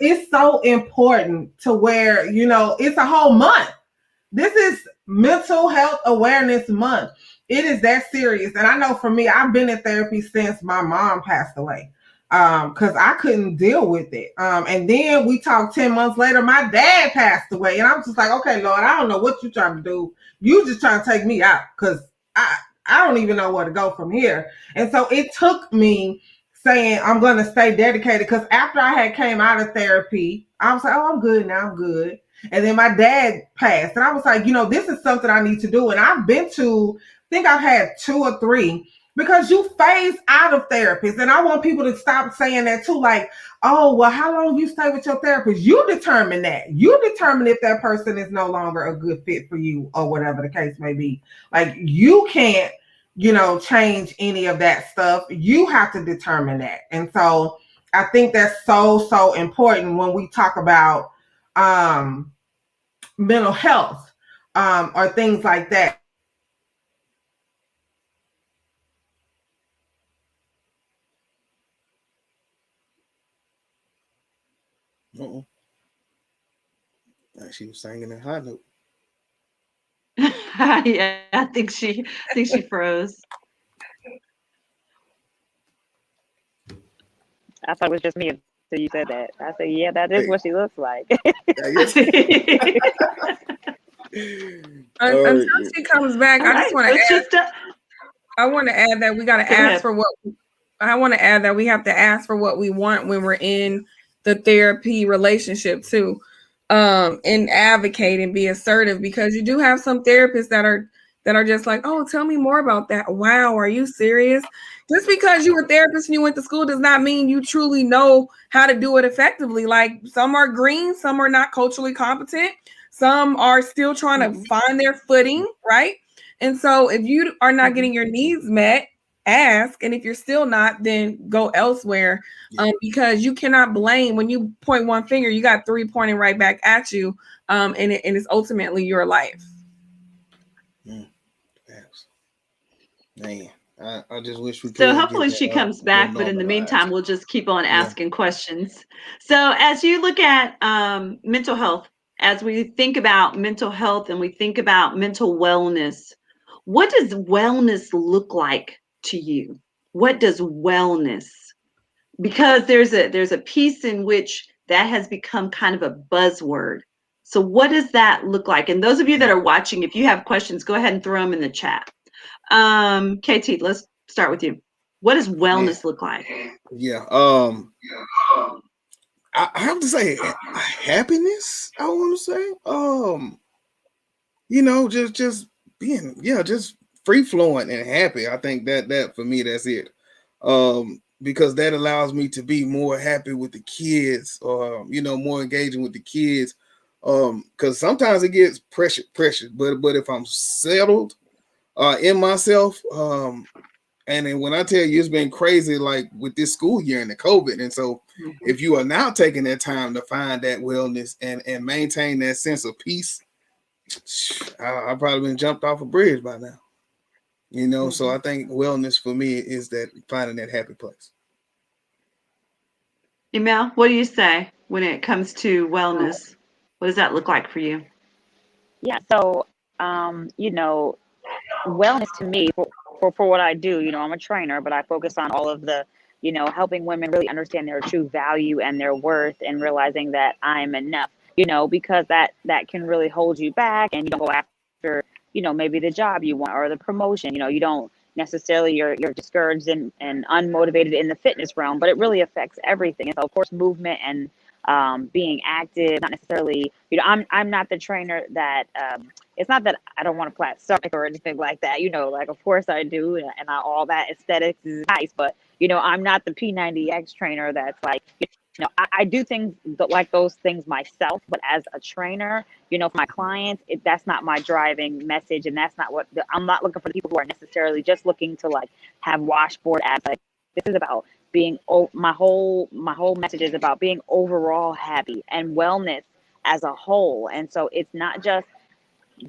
It's so important to where, it's a whole month. This is Mental Health Awareness Month. It is that serious. And I know for me, I've been in therapy since my mom passed away, because I couldn't deal with it. And then we talked 10 months later, my dad passed away. And I'm just like, okay, Lord, I don't know what you're trying to do. You just trying to take me out, because I don't even know where to go from here. And so it took me saying I'm going to stay dedicated, because after I had came out of therapy, I was like, oh, I'm good now, I'm good. And then my dad passed, and I was like, this is something I need to do. And I've been to, I think I've had 2 or 3, because you phase out of therapists. And I want people to stop saying that too. Like, oh, well, how long you stay with your therapist? You determine that. You determine if that person is no longer a good fit for you, or whatever the case may be. Like, you can't, change any of that stuff. You have to determine that. And so I think that's so important when we talk about mental health, or things like that. She was singing in high note. Yeah, I think she froze. I thought it was just me until you said that. I said, yeah, that is what she looks like. Until she comes back, I just want to add. I want to add that we got to ask for what. I want to add that we have to ask for what we want when we're in the therapy relationship too, and advocate and be assertive, because you do have some therapists that are just like, oh, tell me more about that. Wow, are you serious? Just because you're a therapist and you went to school does not mean you truly know how to do it effectively. Like, some are green, some are not culturally competent, some are still trying to find their footing, right? And so if you are not getting your needs met, ask. And if you're still not, then go elsewhere, because you cannot blame. When you point one finger, you got 3 pointing right back at you, and it's ultimately your life. Man, I just wish we could. So hopefully she comes back, but in the meantime, we'll just keep on asking questions. So as you look at mental health, as we think about mental health and we think about mental wellness, what does wellness look like to you? What does wellness? Because there's a piece in which that has become kind of a buzzword. So what does that look like? And those of you that are watching, if you have questions, go ahead and throw them in the chat. KT, let's start with you. What does wellness look like? Yeah. I have to say happiness. I want to say, just being, just free flowing and happy. I think that for me, that's it. Because that allows me to be more happy with the kids, or more engaging with the kids. Because sometimes it gets pressure, but if I'm settled in myself, and then when I tell you it's been crazy, like with this school year and the COVID, and so if you are now taking that time to find that wellness and maintain that sense of peace, I've probably been jumped off a bridge by now. So I think wellness for me is that finding that happy place. Emel, what do you say when it comes to wellness? What does that look like for you? Yeah. So, wellness to me for what I do, I'm a trainer, but I focus on all of the, helping women really understand their true value and their worth, and realizing that I'm enough, because that can really hold you back, and you don't go after, maybe the job you want or the promotion, you don't necessarily, you're discouraged and unmotivated in the fitness realm, but it really affects everything. And so of course, movement and being active, not necessarily, I'm not the trainer that, it's not that I don't want a flat stomach or anything like that, like of course I do, and all that aesthetics is nice, but I'm not the P90X trainer that's like, I do things like those things myself, but as a trainer, for my clients, that's not my driving message, and that's not what I'm not looking for the people who are necessarily just looking to like have washboard abs. Like, this is about being, my whole message is about being overall happy and wellness as a whole. And so it's not just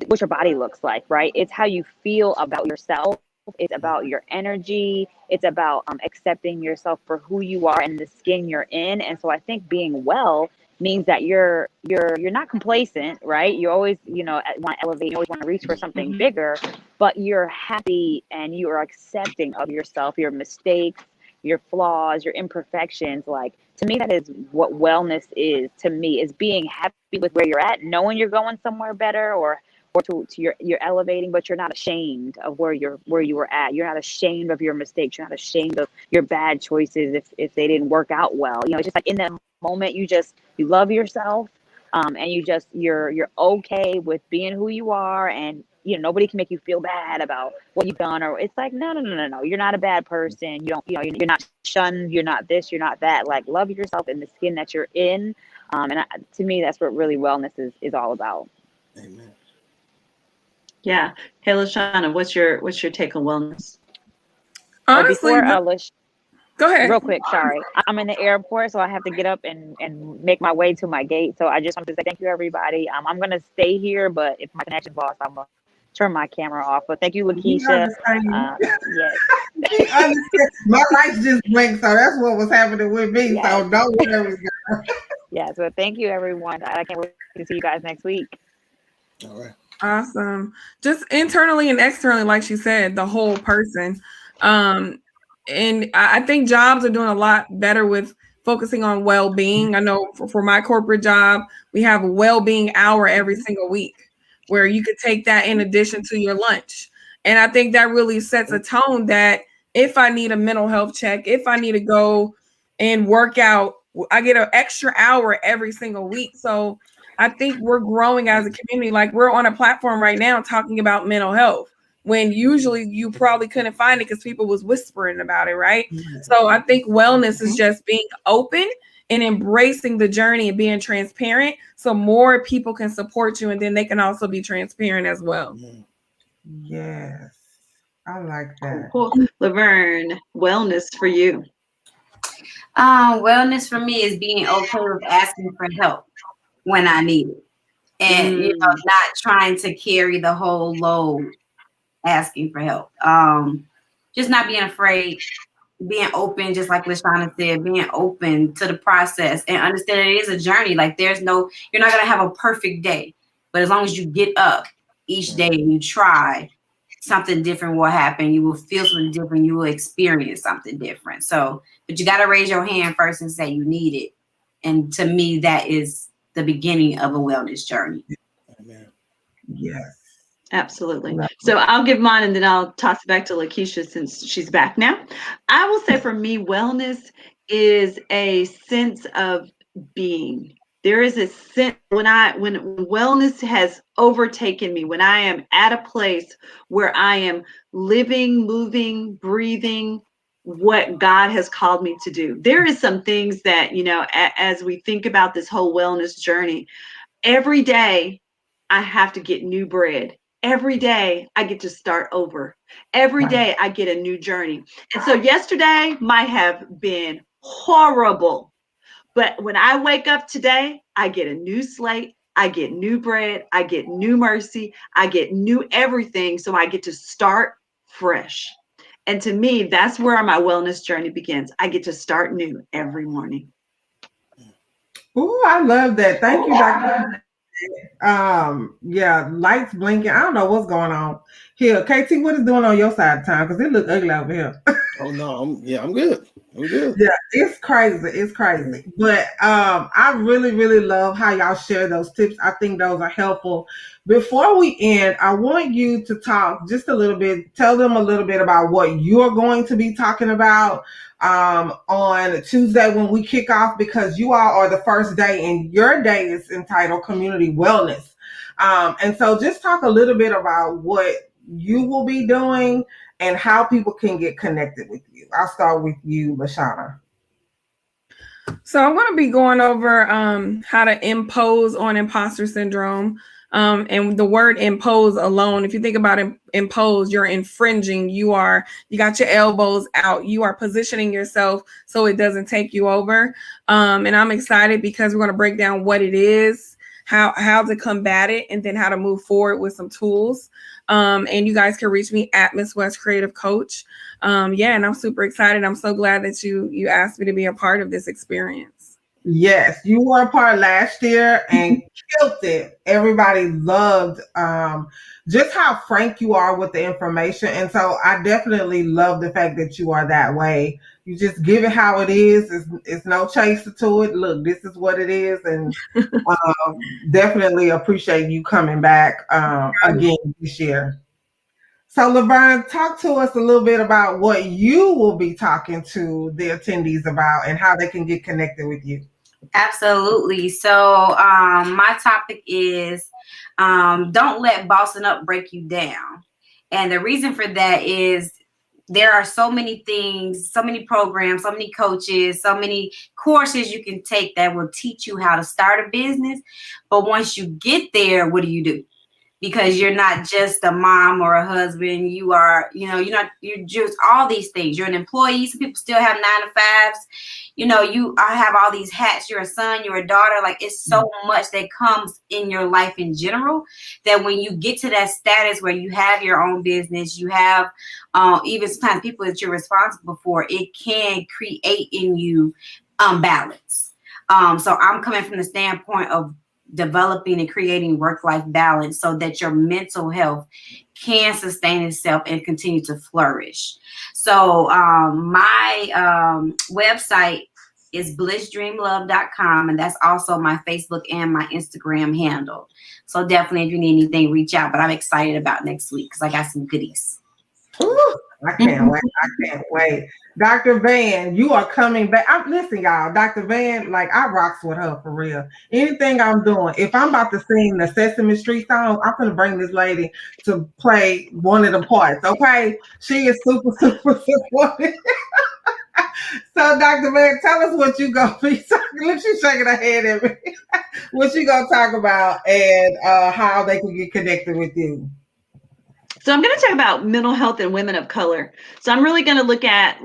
what your body looks like, right? It's how you feel about yourself. It's about your energy. It's about accepting yourself for who you are and the skin you're in. And so I think being well means that you're not complacent, right? You always, want to elevate, you always want to reach for something bigger, but you're happy and you are accepting of yourself, your mistakes, your flaws, your imperfections. Like, to me, that is what wellness is. To me, is being happy with where you're at, knowing you're going somewhere better, or to you're elevating, but you're not ashamed of where you were at. You're not ashamed of your mistakes. You're not ashamed of your bad choices if they didn't work out well. It's just like in that moment, you love yourself, and you're okay with being who you are, and nobody can make you feel bad about what you've done, or it's like no, you're not a bad person. You're not shunned. You're not this. You're not that. Like, love yourself in the skin that you're in, to me, that's what really wellness is all about. Amen. Yeah. Hey, LaShawna, what's your take on wellness? Honestly, go ahead. Real quick, sorry. I'm in the airport, so I have to get up and make my way to my gate. So I just wanted to say thank you, everybody. I'm going to stay here, but if my connection's lost, I'm going to turn my camera off. But thank you, Lakeisha. Yes. My lights just blinked, so that's what was happening with me. Yes. So don't worry. Yeah, so thank you, everyone. I can't wait to see you guys next week. All right. Awesome. Just internally and externally, like she said, the whole person. And I think jobs are doing a lot better with focusing on well-being. I know for my corporate job, we have a well-being hour every single week where you could take that in addition to your lunch. And I think that really sets a tone that if I need a mental health check, if I need to go and work out, I get an extra hour every single week. So I think we're growing as a community. Like, we're on a platform right now talking about mental health, when usually you probably couldn't find it because people was whispering about it, right? So I think wellness is just being open and embracing the journey and being transparent, so more people can support you, and then they can also be transparent as well. Yes, I like that. Cool. Laverne, wellness for you? Wellness for me is being okay with asking for help when I need it, and not trying to carry the whole load. Asking for help, just not being afraid, being open, just like LaShawna said, being open to the process and understanding it is a journey. Like, you're not gonna have a perfect day, but as long as you get up each day and you try, something different will happen. You will feel something different. You will experience something different. So, but you got to raise your hand first and say you need it. And to me, that is the beginning of a wellness journey. Amen. Yes. Absolutely. No. So I'll give mine and then I'll toss it back to Lakeisha since she's back now. I will say for me, wellness is a sense of being. There is a sense when wellness has overtaken me, when I am at a place where I am living, moving, breathing what God has called me to do. There is some things that, as we think about this whole wellness journey, every day I have to get new bread. Every day I get to start over. Every Right. day I get a new journey. And so yesterday might have been horrible. But when I wake up today, I get a new slate. I get new bread. I get new mercy. I get new everything. So I get to start fresh. And to me, that's where my wellness journey begins. I get to start new every morning. Oh, I love that. Thank you, Dr. Yeah, lights blinking. I don't know what's going on here. KT, what is doing on your side of town? Because it look ugly over here. Oh no, I'm good. I'm good. Yeah, it's crazy. It's crazy. But I really, really love how y'all share those tips. I think those are helpful. Before we end, I want you to talk just a little bit, tell them a little bit about what you're going to be talking about on Tuesday when we kick off, because you all are the first day and your day is entitled Community Wellness. And so just talk a little bit about what you will be doing and how people can get connected with you. I'll start with you, Lashana. So I'm going to be going over how to impose on imposter syndrome. And the word impose alone, if you think about impose, you're infringing. You got your elbows out. You are positioning yourself so it doesn't take you over. And I'm excited because we're going to break down what it is, how to combat it, and then how to move forward with some tools. And you guys can reach me at Miss West Creative Coach. And I'm super excited. I'm so glad that you asked me to be a part of this experience. Yes, you were a part last year and killed it. Everybody loved just how frank you are with the information. And so I definitely love the fact that you are that way. You just give it how it is. It's no chaser to it. Look, this is what it is. And definitely appreciate you coming back again this year. So Laverne, talk to us a little bit about what you will be talking to the attendees about and how they can get connected with you. Absolutely. So my topic is don't let bossing up break you down. And the reason for that is there are so many things, so many programs, so many coaches, so many courses you can take that will teach you how to start a business. But once you get there, what do? Because you're not just a mom or a husband. You're just all these things. You're an employee. Some people still have 9-to-5s. I have all these hats. You're a son, you're a daughter. Like, it's so much that comes in your life in general that when you get to that status where you have your own business, you have even sometimes people that you're responsible for, it can create in you balance. So I'm coming from the standpoint of developing and creating work-life balance so that your mental health can sustain itself and continue to flourish. So my website is blissdreamlove.com, and that's also my Facebook and my Instagram handle. So definitely, if you need anything, reach out. But I'm excited about next week because I got some goodies. Ooh, I can't wait. I can't wait. Dr. Van, you are coming back. Listen, y'all, Dr. Van, like, I rocks with her for real. Anything I'm doing, if I'm about to sing the Sesame Street song, I'm going to bring this lady to play one of the parts, okay? She is super, super supportive. So, Dr. Van, tell us what you going to be talking. Look, she's shaking her head at me. What you going to talk about and how they can get connected with you. So I'm going to talk about mental health and women of color. So I'm really going to look at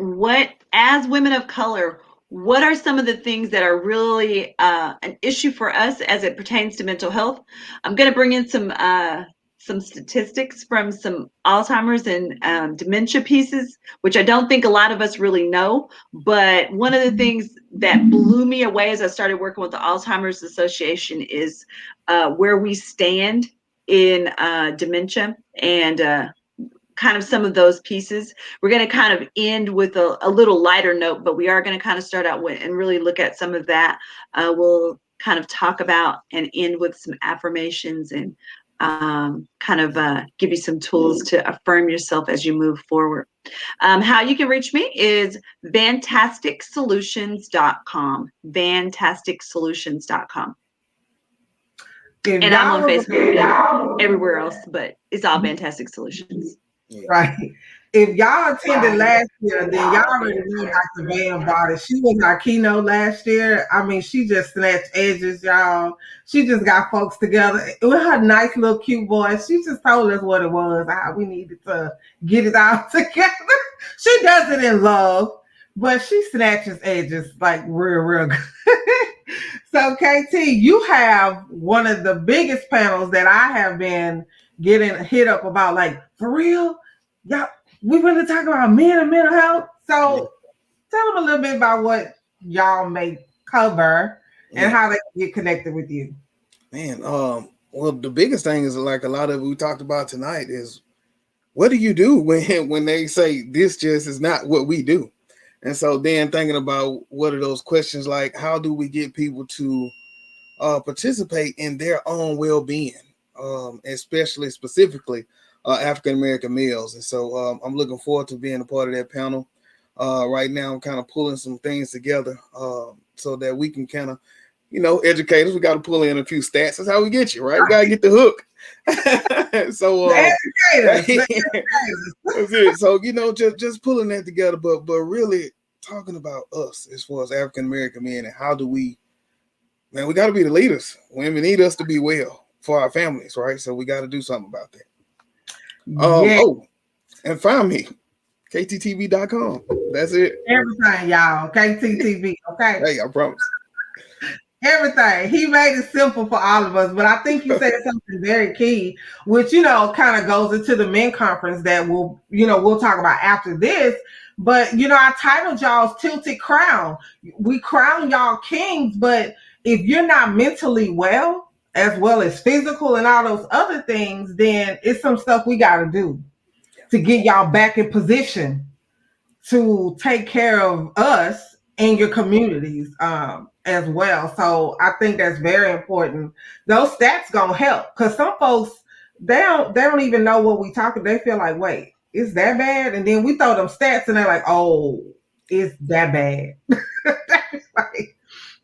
as women of color, what are some of the things that are really an issue for us as it pertains to mental health. I'm going to bring in some statistics from some Alzheimer's and dementia pieces, which I don't think a lot of us really know. But one of the things that blew me away as I started working with the Alzheimer's Association is where we stand in dementia and kind of some of those pieces. We're going to kind of end with a little lighter note, but we are going to kind of start out with and really look at some of that. We'll kind of talk about and end with some affirmations and give you some tools to affirm yourself as you move forward. How you can reach me is fantasticsolutions.com. Fantasticsolutions.com. If And I'm y'all on was- Facebook and everywhere else, but it's all Fantastic Solutions. Right. If y'all attended last year, then y'all already knew Dr. Van bought it. She was our keynote last year. I mean, she just snatched edges, y'all. She just got folks together with her nice little cute voice. She just told us what it was, how we needed to get it all together. She does it in love, but she snatches edges like real good. So, KT, you have one of the biggest panels that I have been getting hit up about, like, for real? Y'all, we really talk about men and mental health. So tell them a little bit about what y'all may cover and how they can get connected with you. Man, well, the biggest thing is, like a lot of we talked about tonight, is what do you do when they say this just is not what we do? And so then thinking about what are those questions like, how do we get people to participate in their own well-being, especially specifically African-American males. And so I'm looking forward to being a part of that panel. Right now, I'm kind of pulling some things together so that we can kind of, educators, we got to pull in a few stats. That's how we get you, right? We got to get the hook. So that's it. So, just pulling that together, but really talking about us as far as African-American men and how do we got to be the leaders. Women need us to be well for our families, right? So we got to do something about that. Oh, and find me, kttv.com. That's it. Everything, y'all. KTTV, okay? Hey, I promise. Everything. He made it simple for all of us, but I think you said something very key, which, kind of goes into the men conference that we'll talk about after this. But, I titled y'all's Tilted Crown. We crown y'all kings, but if you're not mentally well as physical and all those other things, then it's some stuff we got to do to get y'all back in position to take care of us and your communities as well. So I think that's very important. Those stats gonna help, because some folks they don't even know what we talking. They feel like, wait, it's that bad, and then we throw them stats and they're like, oh, it's that bad.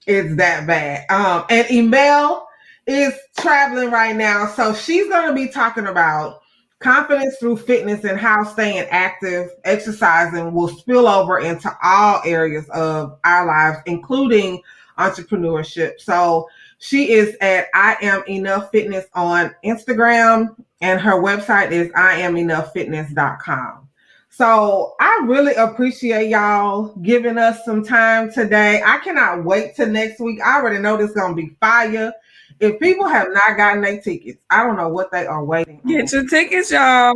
It's that bad. And Emel is traveling right now, so she's gonna be talking about confidence through fitness and how staying active, exercising will spill over into all areas of our lives, including entrepreneurship. So she is at I Am Enough Fitness on Instagram, and her website is IamEnoughFitness.com. So I really appreciate y'all giving us some time today. I cannot wait till next week. I already know this is going to be fire. If people have not gotten their tickets, I don't know what they are waiting on. Get your tickets, y'all.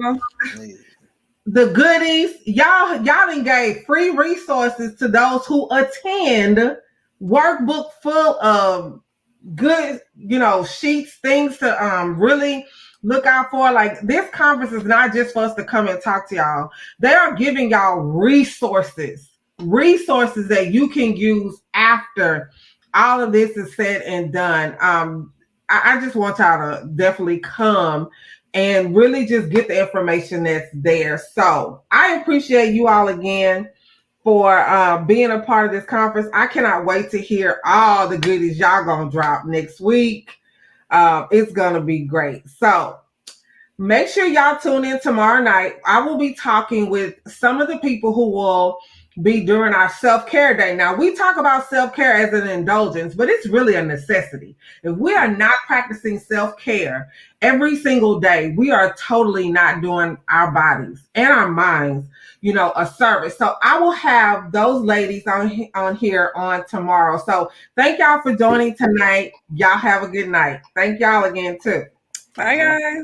The goodies, y'all done gave free resources to those who attend. Workbook full of good, sheets, things to really look out for. Like, this conference is not just for us to come and talk to y'all. They are giving y'all resources that you can use after all of this is said and done. I just want y'all to definitely come and really just get the information that's there. So I appreciate you all again for being a part of this conference. I cannot wait to hear all the goodies y'all gonna drop next week. It's gonna be great. So make sure y'all tune in tomorrow night. I will be talking with some of the people who will be during our self-care day. Now, we talk about self-care as an indulgence, but it's really a necessity. If we are not practicing self-care every single day, we are totally not doing our bodies and our minds, a service. So I will have those ladies on here on tomorrow. So thank y'all for joining tonight. Y'all have a good night. Thank y'all again too. Bye, guys.